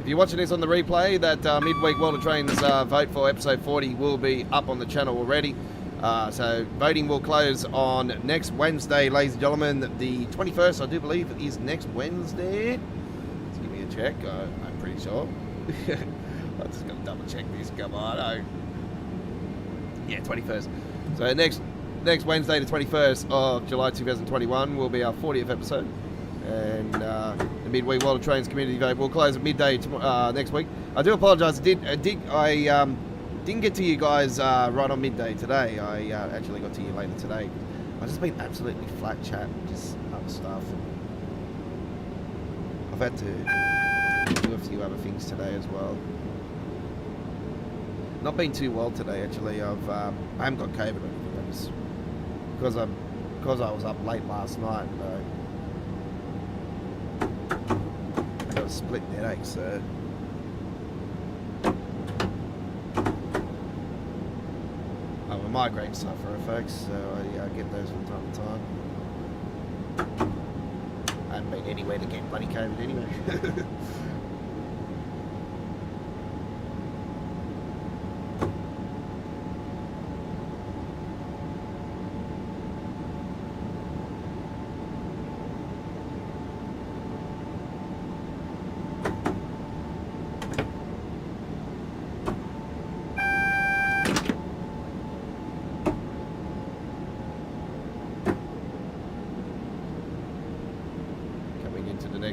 If you're watching this on the replay, that midweek World of Trains vote for episode 40 will be up on the channel already. So voting will close on next Wednesday, ladies and gentlemen. The 21st, I do believe, is next Wednesday. Just give me a check. I'm pretty sure. I just got to double check this. Come on. Yeah, 21st. So next Wednesday, the 21st of July 2021, will be our 40th episode. And the midweek World of Trains community vote will close at midday next week. I do apologise. I didn't get to you guys right on midday today. I actually got to you later today. I've just been absolutely flat chat, just other stuff. I've had to do a few other things today as well. Not been too well today, actually. I haven't got COVID or anything. I just because I was up late last night. I got a split headache, so. I'm a migraine sufferer, folks, so I get those from time to time. I haven't been anywhere to get bloody COVID anyway.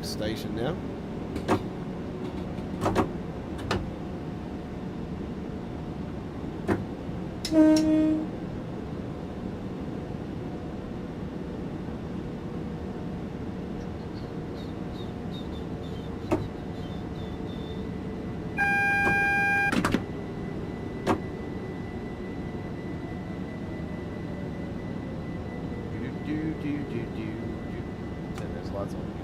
Station now. Turn those lights on again.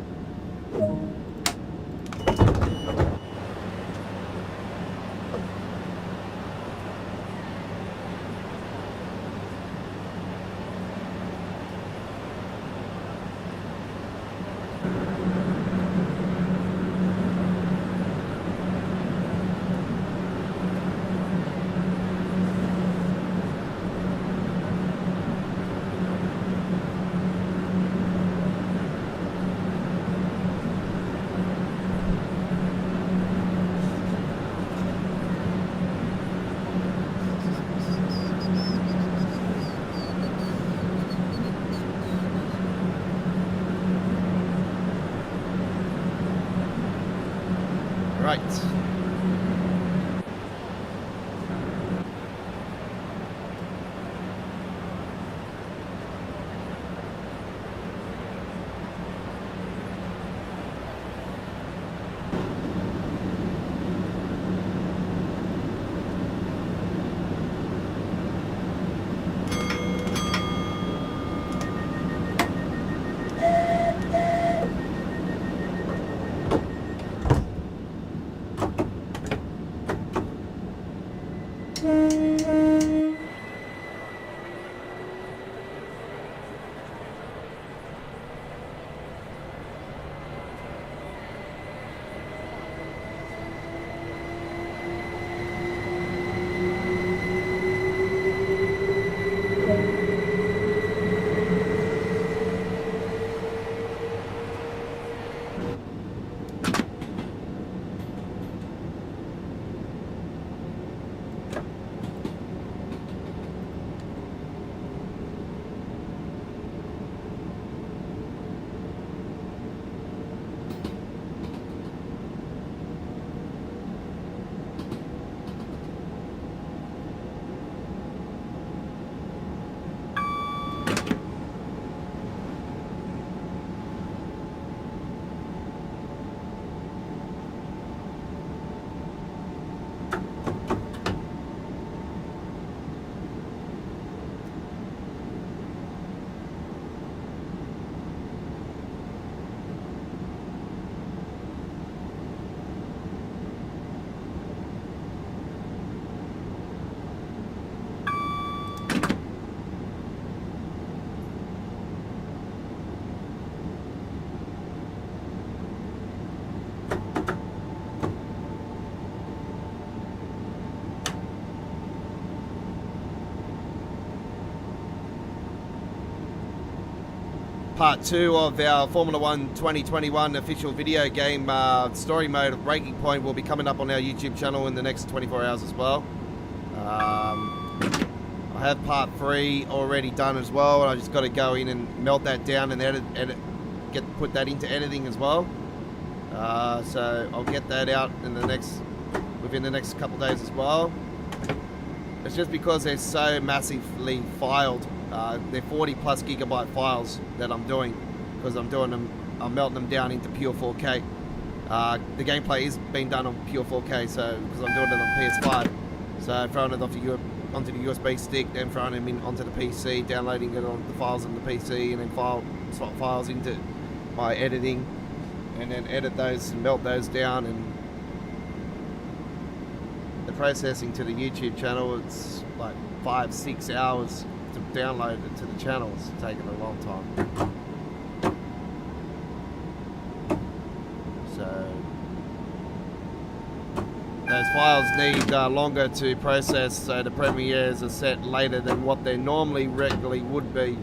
Right. part 2 of our Formula 1 2021 official video game story mode of Breaking Point will be coming up on our YouTube channel in the next 24 hours as well. I have part 3 already done as well, and I just got to go in and melt that down and put that into editing as well. So I'll get that out within the next couple days as well. It's just because they're so massively filed. They're 40 plus gigabyte files that I'm doing, because I'm melting them down into pure 4K. The gameplay is being done on pure 4K, so because I'm doing it on PS5, so throwing it onto the USB stick, then throwing them in onto the PC, downloading it on the files on the PC, and then swap files into my editing, and then edit those and melt those down. And the processing to the YouTube channel, it's like 5-6 hours to download it to the channel. It's taken a long time. So those files need longer to process, so the premieres are set later than what they normally regularly would be.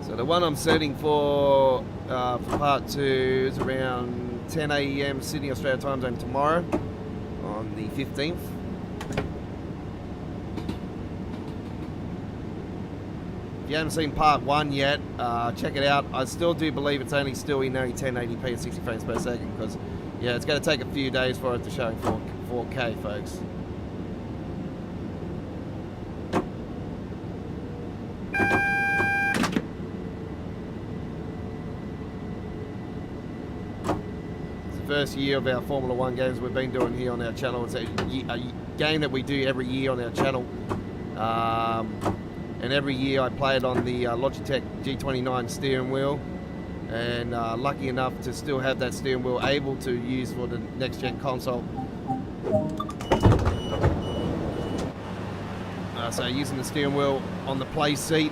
So the one I'm setting for part 2 is around 10 AM Sydney, Australia time zone tomorrow on the 15th. If you haven't seen part 1 yet, check it out. I still do believe it's only still in 1080p at 60 frames per second, because yeah, it's going to take a few days for it to show in 4K, folks. First year of our Formula 1 games we've been doing here on our channel. It's a game that we do every year on our channel, and every year I play it on the Logitech G29 steering wheel, and lucky enough to still have that steering wheel able to use for the next gen console. So using the steering wheel on the play seat.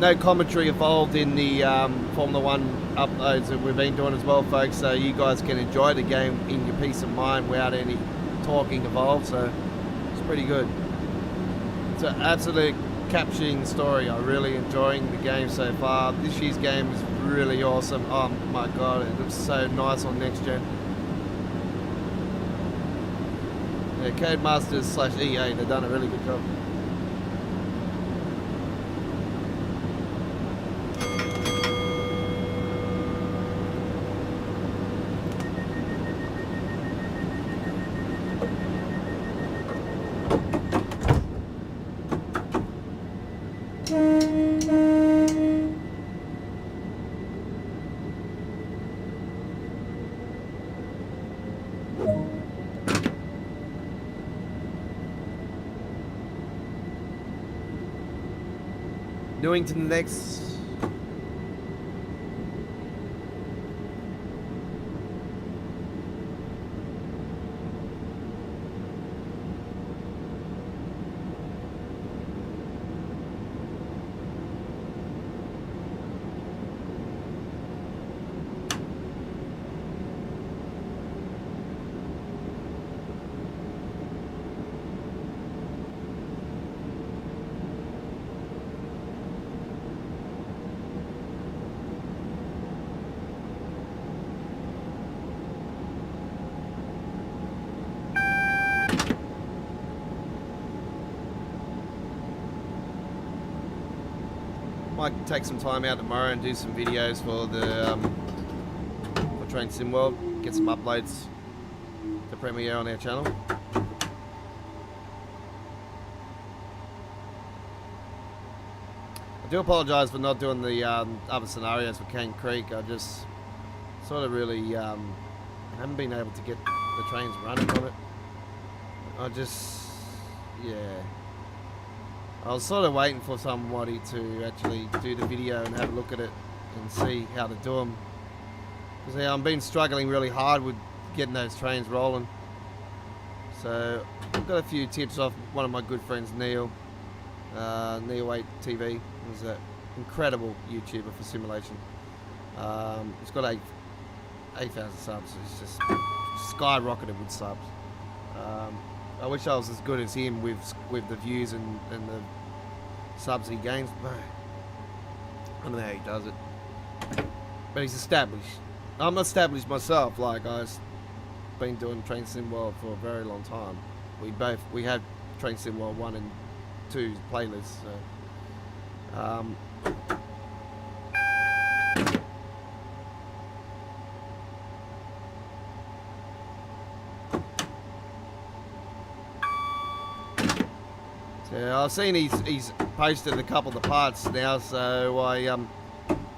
No commentary involved in the Formula 1 uploads that we've been doing as well, folks, so you guys can enjoy the game in your peace of mind without any talking involved, so it's pretty good. It's an absolute capturing story. I'm really enjoying the game so far. This year's game is really awesome. Oh my god, it looks so nice on next gen. Yeah, Codemasters/EA, they've done a really good job. Doing to the next. Might take some time out tomorrow and do some videos for the for Train Sim World. Get some uploads to premiere on our channel. I do apologise for not doing the other scenarios for Cane Creek. I just sort of really haven't been able to get the trains running on it. yeah. I was sort of waiting for somebody to actually do the video and have a look at it and see how to do them. Because I've been struggling really hard with getting those trains rolling. So I've got a few tips off one of my good friends, Neil. Neil 8 TV. He's an incredible YouTuber for simulation. He's got 8,000 subs. He's just skyrocketed with subs. I wish I was as good as him with the views and the subs he gains. But I don't know how he does it. But he's established. I'm established myself. Like, I've been doing Train Sim World for a very long time. We have Train Sim World 1 and 2 playlists. So, yeah, I've seen he's posted a couple of the parts now, so I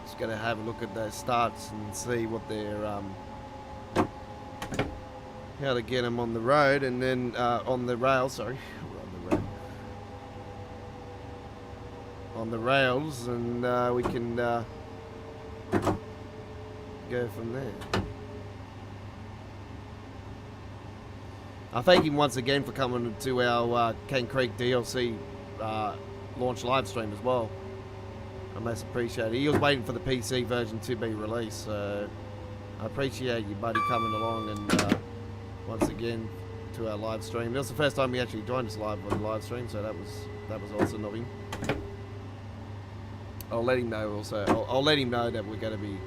just gonna have a look at those starts and see what they're how to get them on the road and then on the rail. Sorry, on the rails, and we can go from there. I thank him once again for coming to our Cane Creek DLC launch live stream as well. I most appreciate it. He was waiting for the PC version to be released, so I appreciate you, buddy, coming along and once again to our live stream. That was the first time he actually joined us live on the live stream, so that was awesome of him. I'll let him know also. I'll let him know that we're going to be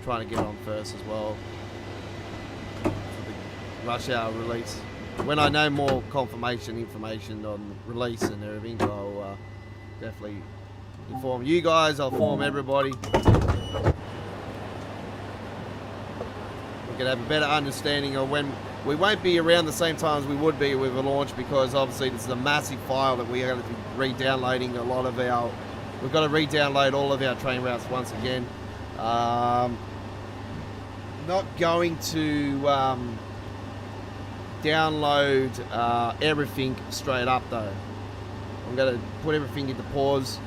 trying to get on first as well. Rush Hour release. When I know more information on release and everything, I'll definitely inform you guys. I'll inform everybody. We can have a better understanding of when we won't be around the same time as we would be with a launch, because obviously this is a massive file that we're going to be re-downloading a lot of our. We've got to re-download all of our train routes once again. Not going to download everything straight up though. I'm going to put everything into pause,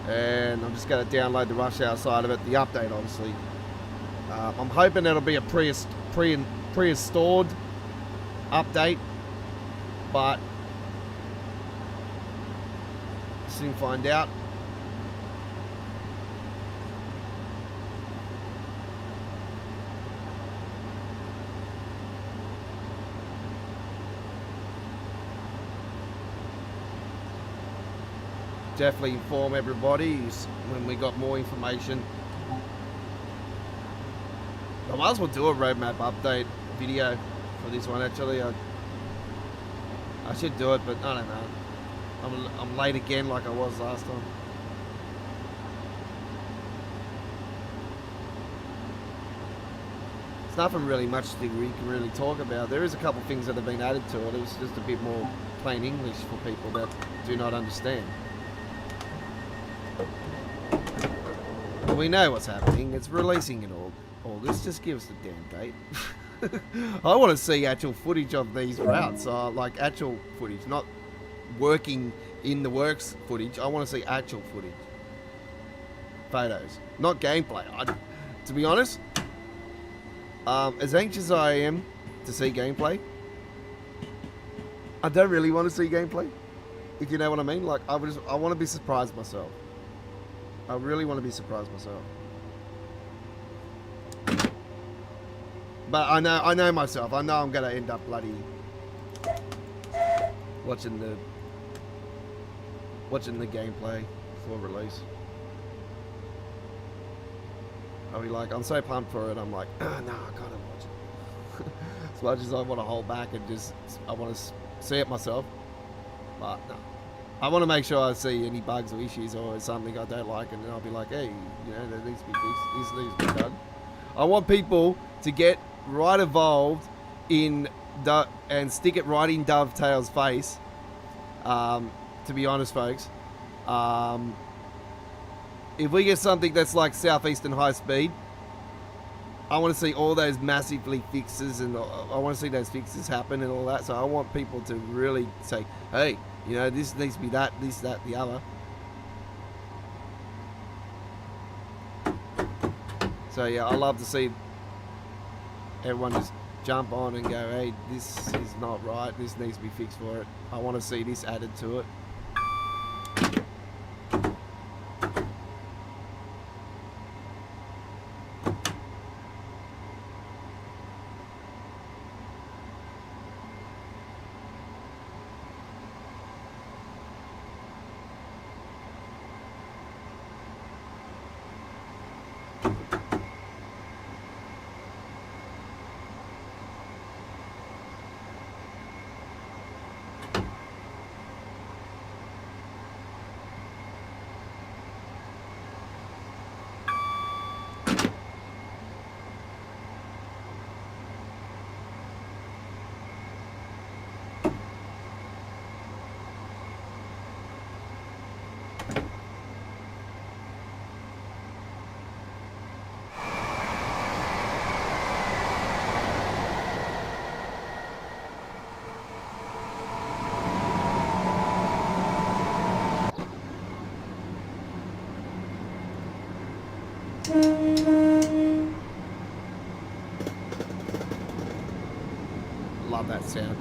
and I'm just going to download the Rush Hour side of it, the update obviously. I'm hoping that'll be a pre-installed update, but soon find out. Definitely inform everybody when we got more information. I might as well do a roadmap update video for this one actually. I should do it, but I don't know. I'm late again like I was last time. There's nothing really much that we can really talk about. There is a couple of things that have been added to it. It was just a bit more plain English for people that do not understand. We know what's happening. It's releasing in August. Just give us the damn date. I want to see actual footage of these routes, like actual footage, not working in the works footage. I want to see actual footage, photos, not gameplay. To be honest, as anxious as I am to see gameplay, I don't really want to see gameplay. If you know what I mean. Like I want to be surprised myself. I really want to be surprised myself. But I know myself. I know I'm going to end up bloody watching the gameplay for release. I'll be like, I'm so pumped for it. I'm like, no, I gotta watch it. As much as I want to hold back and I want to see it myself. But no. I want to make sure I see any bugs or issues or something I don't like, and then I'll be like, hey, you know, there needs to be fixed. This needs to be done. I want people to get right involved in and stick it right in Dovetail's face. To be honest, folks, if we get something that's like Southeastern High Speed, I want to see all those massively fixes, and I want to see those fixes happen and all that. So I want people to really say, hey, you know, this needs to be that, this, that, the other. So yeah, I love to see everyone just jump on and go, hey, this is not right, this needs to be fixed for it. I want to see this added to it. Love that sound.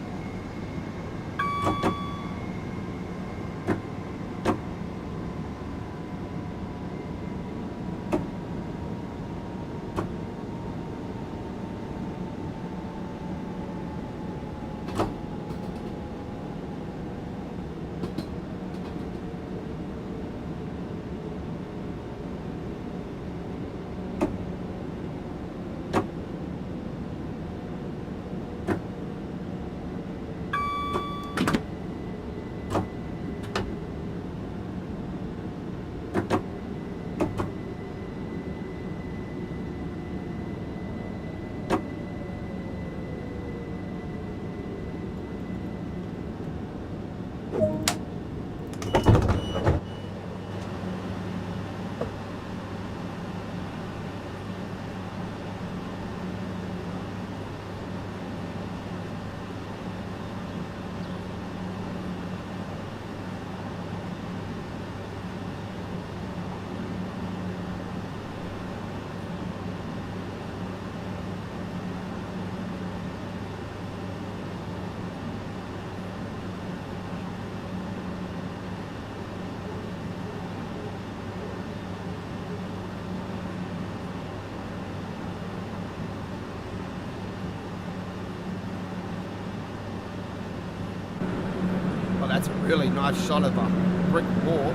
Well, that's a really nice shot of a brick wall.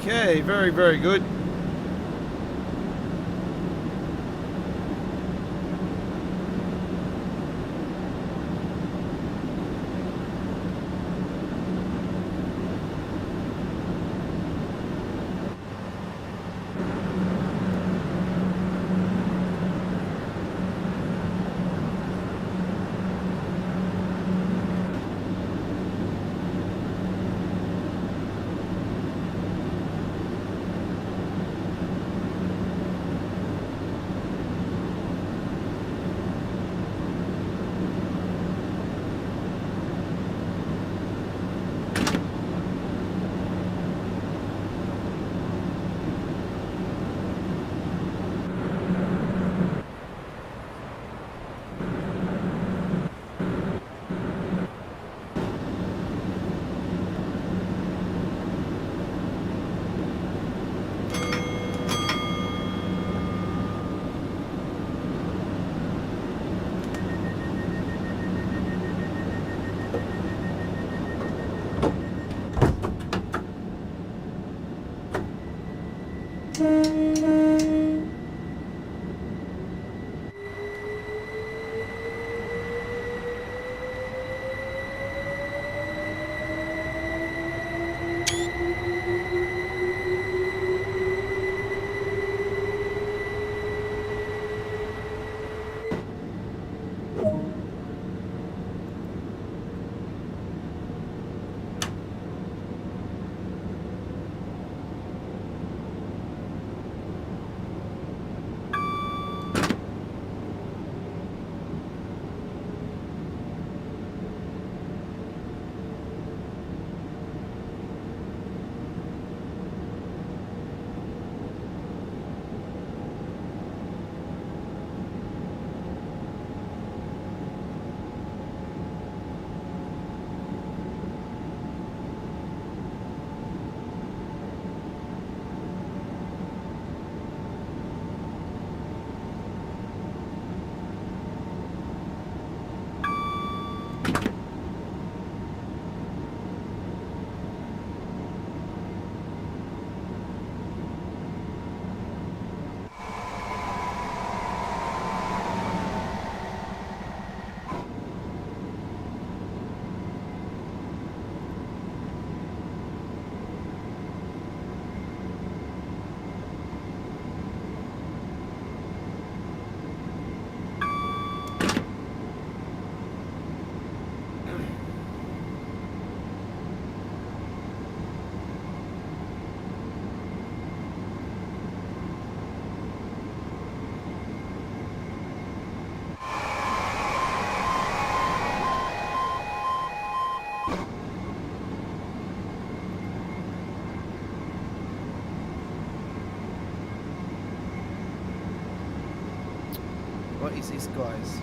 Okay, very, very good. What is this, guys?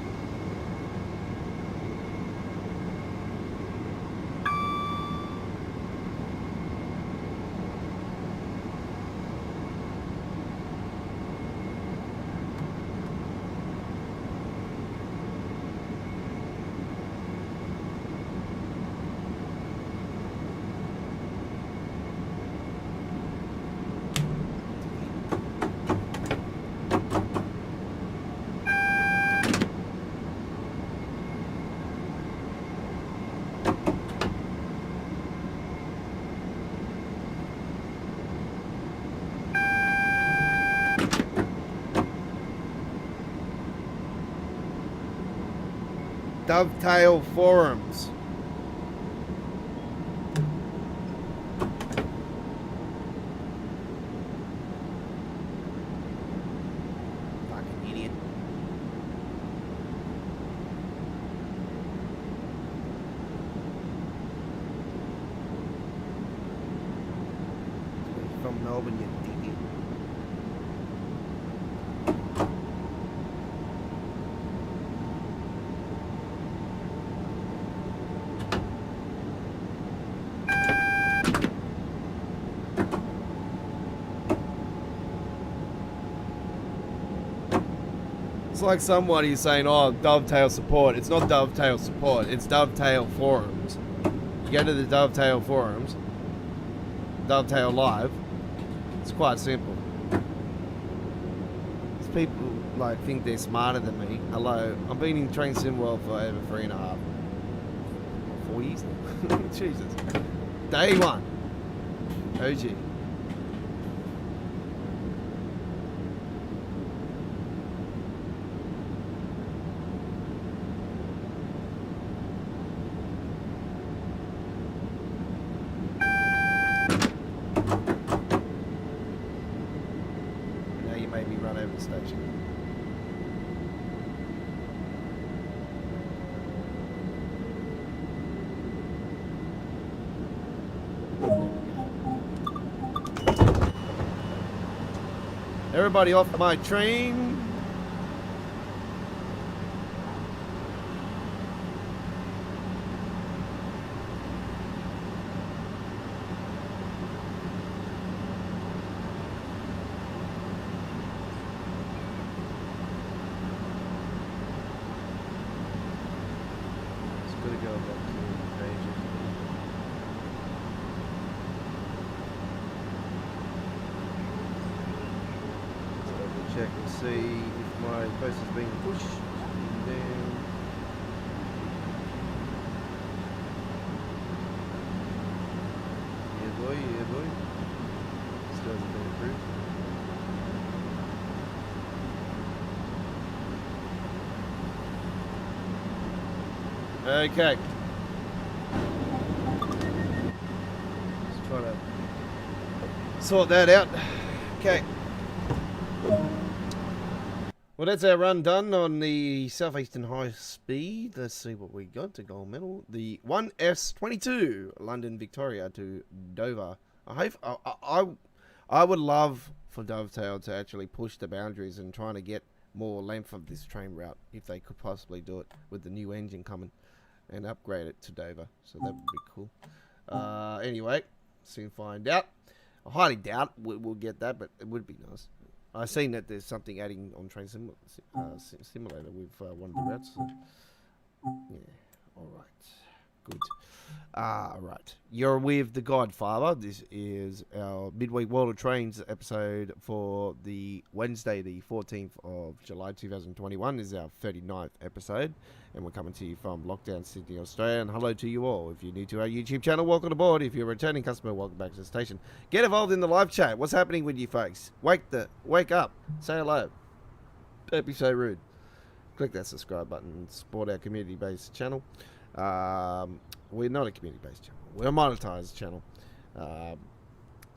Dovetail Forums. Fucking idiot. From Melbourne, you idiot. It's like somebody saying, oh, Dovetail support. It's not Dovetail support, it's Dovetail Forums. You go to the Dovetail Forums, Dovetail Live, It's quite simple. These people like think they're smarter than me. Hello, I've been in Train Sim World for over 3.5, 4 years now. Jesus. Day one. OG. Now you made me run over the station. Everybody off my train. It's gonna go back to the page. Check and see if my post is being pushed down. Yeah boy, yeah boy. Still hasn't been approved. Okay. Just trying to sort that out. Okay. Well, that's our run done on the Southeastern High Speed. Let's see what we got to gold medal. The 1S22 London Victoria to Dover. I would love for Dovetail to actually push the boundaries and trying to get more length of this train route if they could possibly do it with the new engine coming and upgrade it to Dover. So that would be cool. Anyway, soon find out. I highly doubt we'll get that, but it would be nice. I've seen that there's something adding on Train Simulator with one of the routes. So. Yeah, all right, good. Right, you're with the Godfather. This is our midweek World of Trains episode for the Wednesday, the 14th of July, 2021. This is our 39th episode, and we're coming to you from lockdown Sydney, Australia. And hello to you all. If you're new to our YouTube channel, welcome aboard. If you're a returning customer, welcome back to the station. Get involved in the live chat. What's happening with you folks? Wake up. Say hello. Don't be so rude. Click that subscribe button and support our community-based channel. We're not a community-based channel. We're a monetized channel.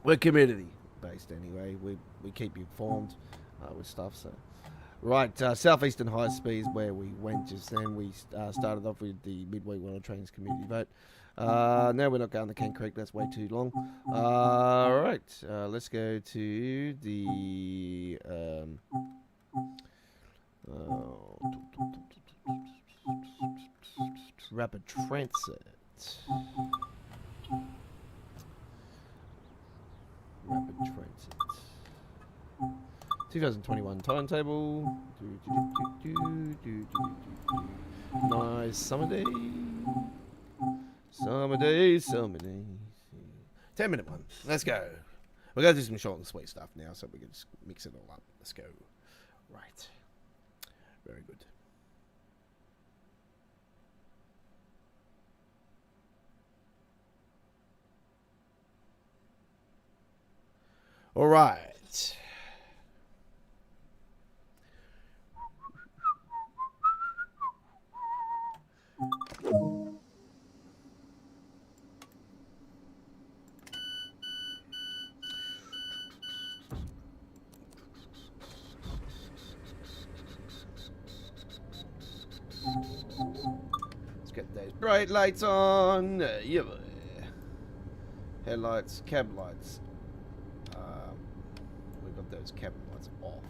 We're community-based anyway. We keep you informed with stuff. So, right, Southeastern High Speed is where we went just then. We started off with the Midweek World Trains community vote. Now we're not going to Ken Creek. That's way too long. All right, let's go to the Rapid Transit. Rapid Transit. 2021 timetable. Nice summer day. Summer day, summer day. 10-minute one. Let's go. We're going to do some short and sweet stuff now so we can just mix it all up. Let's go. Right. Very good. All right. Let's get those bright lights on. Yeah. Headlights, cab lights. We've got those cab lights off.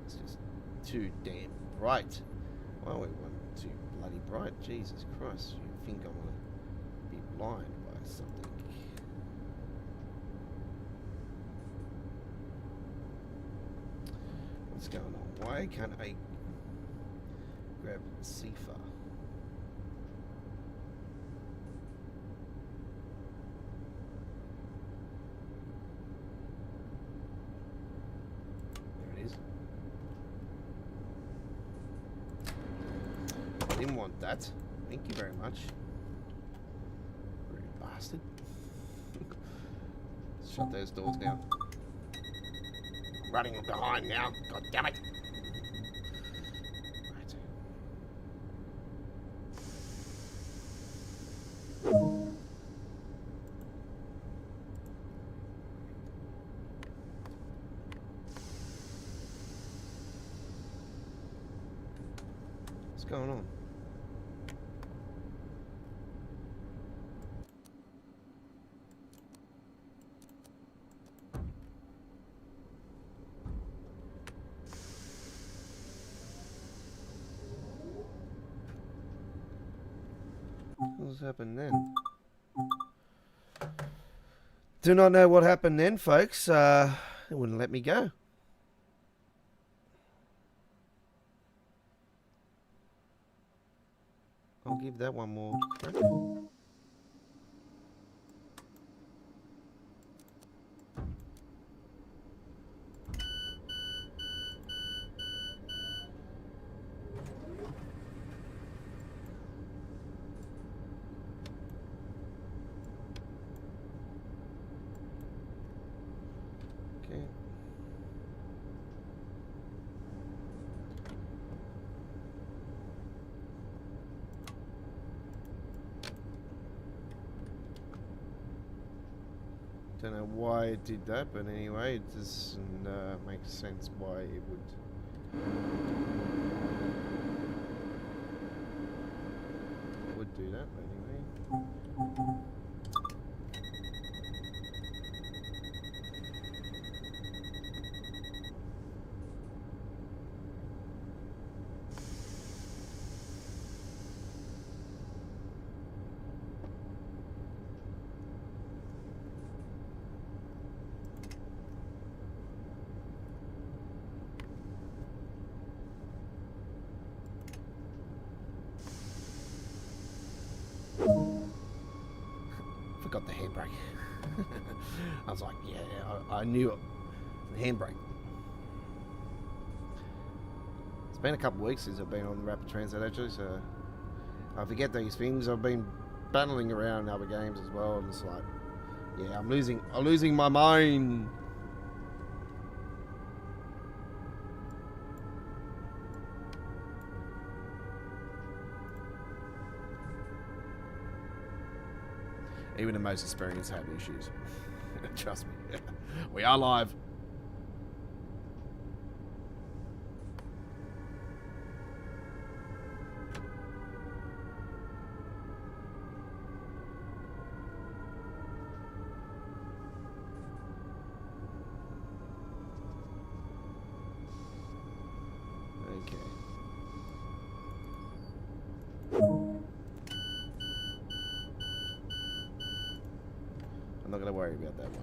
It's just too damn bright. Why we want too bloody bright? Jesus Christ! You think I'm gonna be blind by something? What's going on? Why can't I grab Sifa? want that. Thank you very much. Rude bastard. Shut those doors down. I'm running behind now. God damn it. What's going on? What's happened then? Do not know what happened then, folks. It wouldn't let me go. I'll give that one more. Okay. Don't know why it did that, but anyway, it doesn't make sense why it would do that, but anyway. Forgot the handbrake. I was like, yeah, I knew it. The handbrake. It's been a couple of weeks since I've been on the Rapid Transit actually, so I forget these things. I've been battling around in other games as well, and it's like, yeah, I'm losing my mind. Even the most experienced have issues. Trust me. We are live. Okay. I'm not going to worry about that one.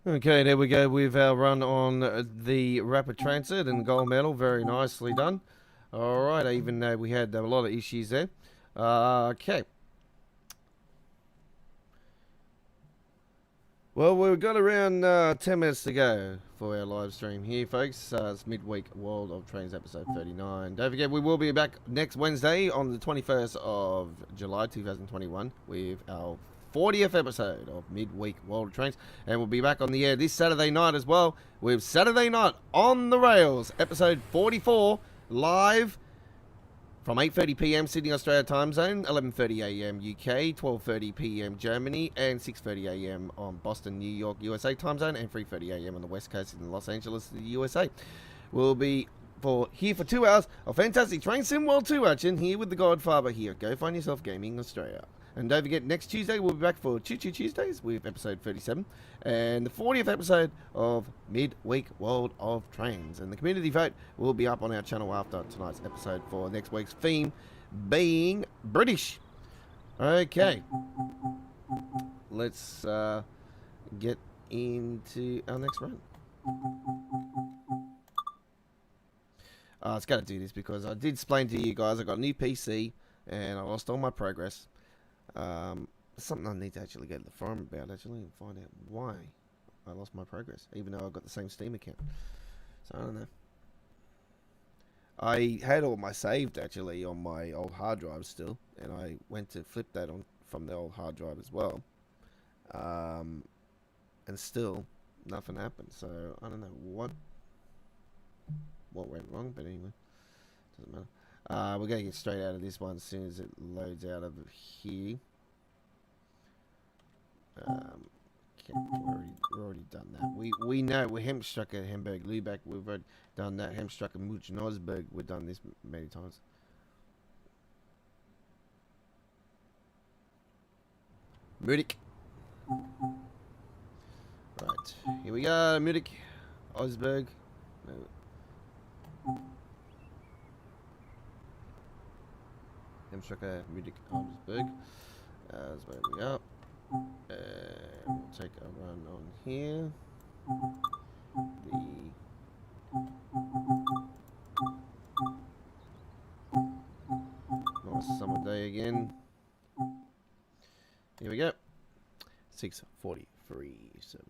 Okay, there we go with our run on the Rapid Transit and gold medal. Very nicely done. Alright, even though we had a lot of issues there. Okay. Well, we've got around 10 minutes to go for our live stream here, folks. It's Midweek World of Trains episode 39. Don't forget, we will be back next Wednesday on the 21st of July 2021 with our 40th episode of Midweek World of Trains. And we'll be back on the air this Saturday night as well with Saturday Night on the Rails, episode 44, live from 8:30 p.m. Sydney, Australia time zone, 11:30 a.m. UK, 12:30 p.m. Germany, and 6:30 a.m. on Boston, New York, USA time zone, and 3:30 a.m. on the West Coast in Los Angeles, the USA. We'll be here for 2 hours of fantastic Train Sim World 2 action here with the Godfather here. Go find yourself Gaming Australia. And don't forget, next Tuesday we'll be back for Choo Choo Tuesdays with episode 37 and the 40th episode of Midweek World of Trains. And the community vote will be up on our channel after tonight's episode for next week's theme being British. Okay. Let's get into our next run. It's got to do this because I did explain to you guys I got a new PC and I lost all my progress. Something I need to actually go to the forum about actually and find out why I lost my progress, even though I've got the same Steam account. So I don't know. I had all my saved actually on my old hard drive still, and I went to flip that on from the old hard drive as well. And still nothing happened. So I don't know what went wrong, but anyway, doesn't matter. We're going to get straight out of this one as soon as it loads out of here. Okay, we're already done that. We know we're Hemstrucker, Hamburg, Lübeck. We've already done that. Hemstrucker, München, Osberg. We've done this many times. Munich. Right, here we go. Munich, Osberg. Hemstrucker, Munich, Osberg. That's where we are. We'll take a run on here. Nice summer day again. Here we go. 6:43 service.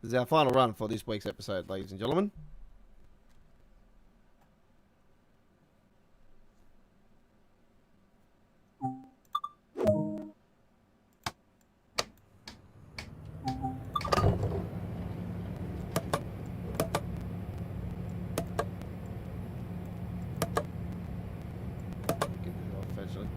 This is our final run for this week's episode, ladies and gentlemen. Get this off eventually.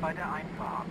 bei der Einfahrt.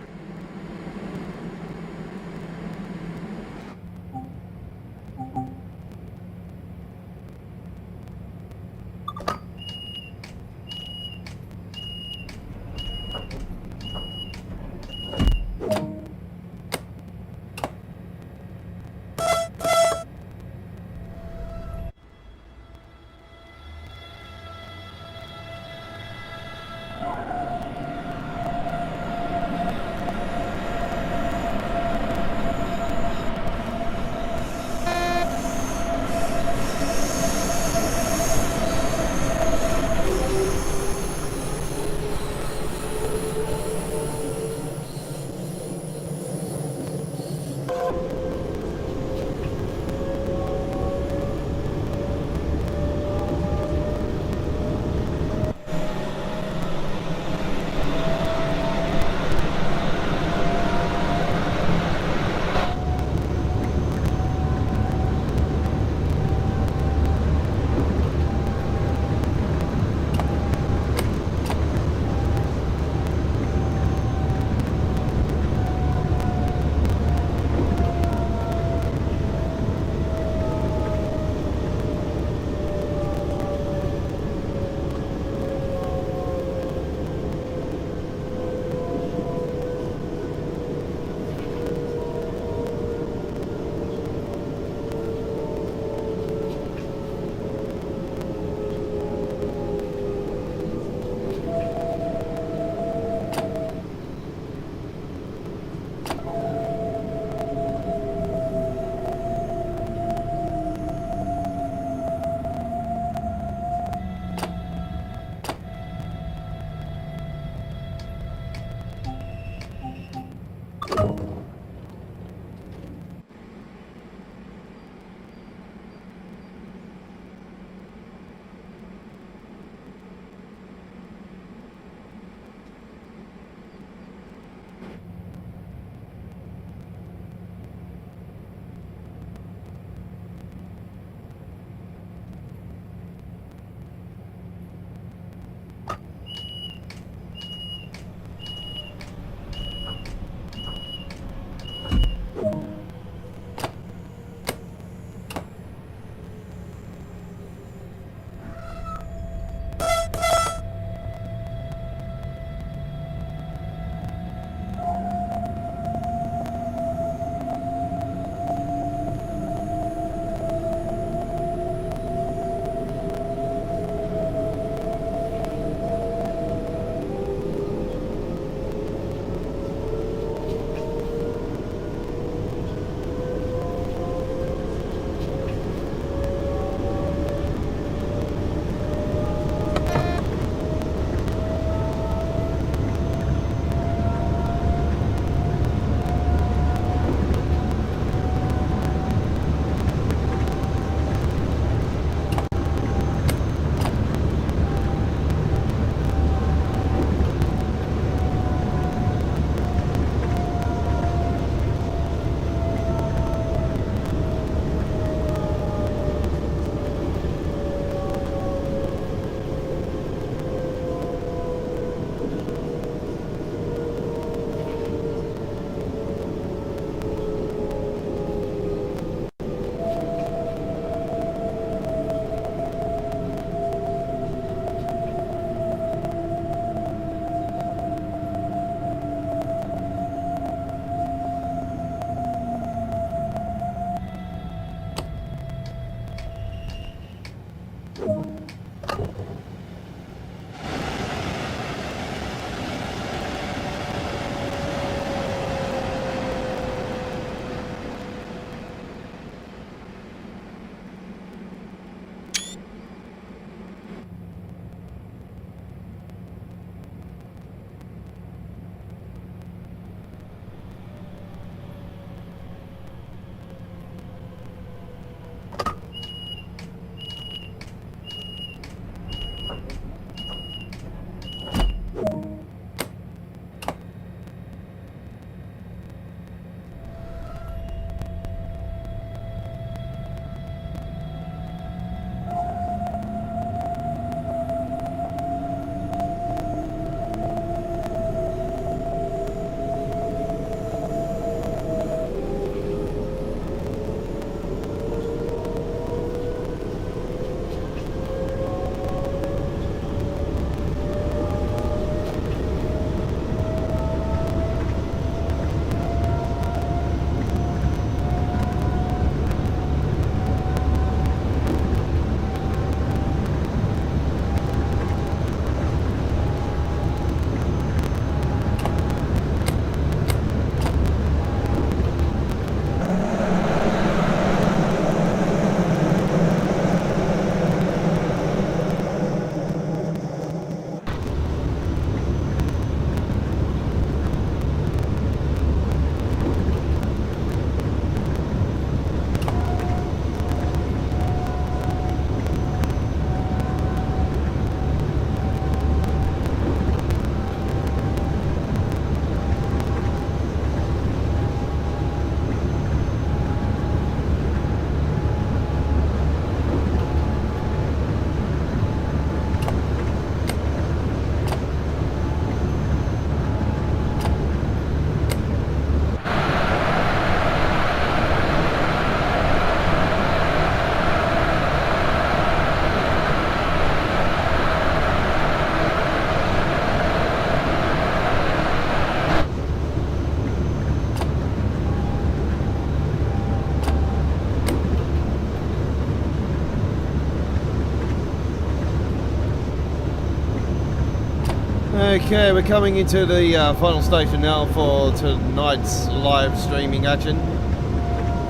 Okay, we're coming into the final station now for tonight's live streaming action.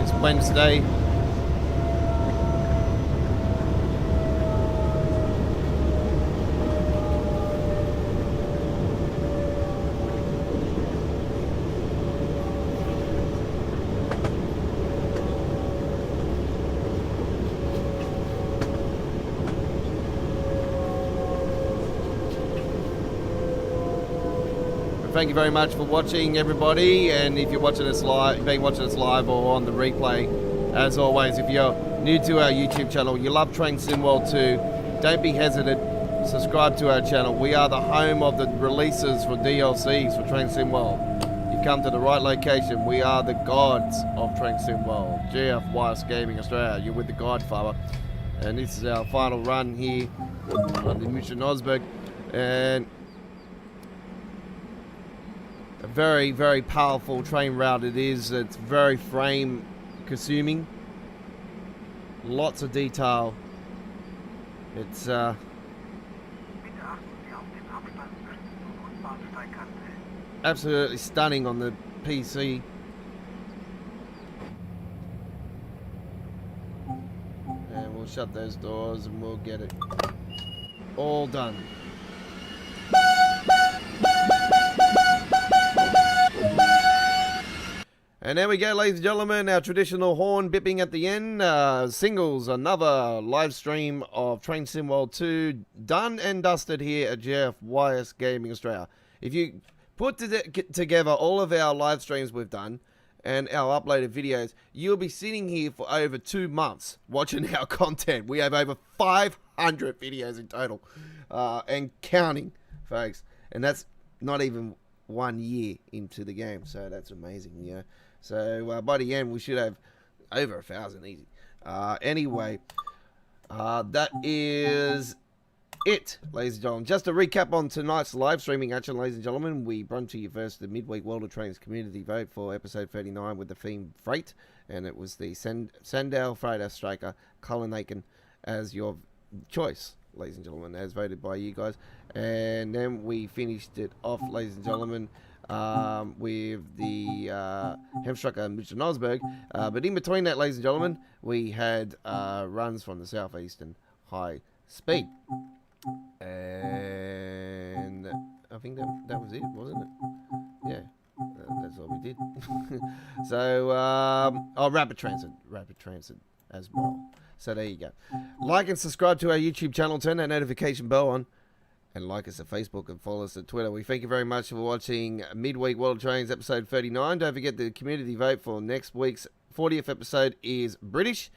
It's Wednesday. Thank you very much for watching, everybody, and if you're watching us live, been watching us live or on the replay, as always, if you're new to our YouTube channel, you love Train Sim World 2, don't be hesitant, subscribe to our channel. We are the home of the releases for DLCs for Train Sim World. You've come to the right location. We are the gods of Train Sim World. GF Wireless Gaming Australia, you're with the Godfather, and this is our final run here on the Mission Osberg, and a very, very powerful train route it is. It's very frame consuming. Lots of detail. It's absolutely stunning on the PC. And we'll shut those doors and we'll get it all done. And there we go, ladies and gentlemen, our traditional horn bipping at the end. Singles, another live stream of Train Sim World 2, done and dusted here at GFYS Gaming Australia. If you put together all of our live streams we've done and our uploaded videos, you'll be sitting here for over 2 months watching our content. We have over 500 videos in total and counting, folks. And that's not even 1 year into the game, so that's amazing, you know. So by the end we should have over 1,000 easy. Anyway, that is it, ladies and gentlemen. Just to recap on tonight's live streaming action, ladies and gentlemen, we brought to you first the midweek World of Trains community vote for episode 39 with the theme Freight, and it was the Sandow Freighter Striker Cullen Aiken as your choice, ladies and gentlemen, as voted by you guys. And then we finished it off, ladies and gentlemen, with the Hemstrucker Mission Osberg. But in between that, ladies and gentlemen, we had runs from the Southeastern High Speed. And I think that was it, wasn't it? Yeah, that's all we did. So, Rapid Transit as well. So there you go. Like and subscribe to our YouTube channel, turn that notification bell on, and like us at Facebook and follow us at Twitter. We thank you very much for watching Midweek World of Trains episode 39. Don't forget the community vote for next week's 40th episode is British,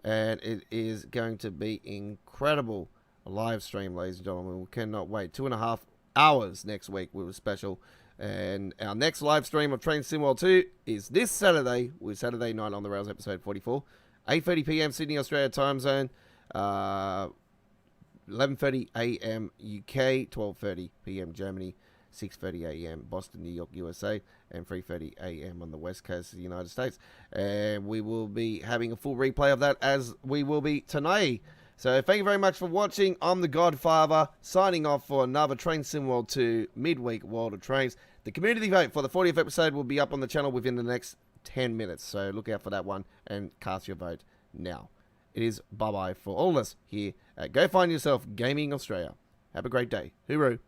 and it is going to be incredible live stream, ladies and gentlemen. We cannot wait. 2.5 hours next week with a special. And our next live stream of Train Sim World 2 is this Saturday, with Saturday Night on the Rails episode 44. 8:30 p.m. Sydney, Australia time zone. 11:30 a.m. UK, 12:30 p.m. Germany, 6:30 a.m. Boston, New York, USA, and 3:30 a.m. on the west coast of the United States. And we will be having a full replay of that, as we will be tonight. So thank you very much for watching. I'm the Godfather, signing off for another Train Sim World 2 Midweek World of Trains. The community vote for the 40th episode will be up on the channel within the next 10 minutes. So look out for that one and cast your vote now. It is bye-bye for all of us here at Go Find Yourself Gaming Australia. Have a great day. Hooroo.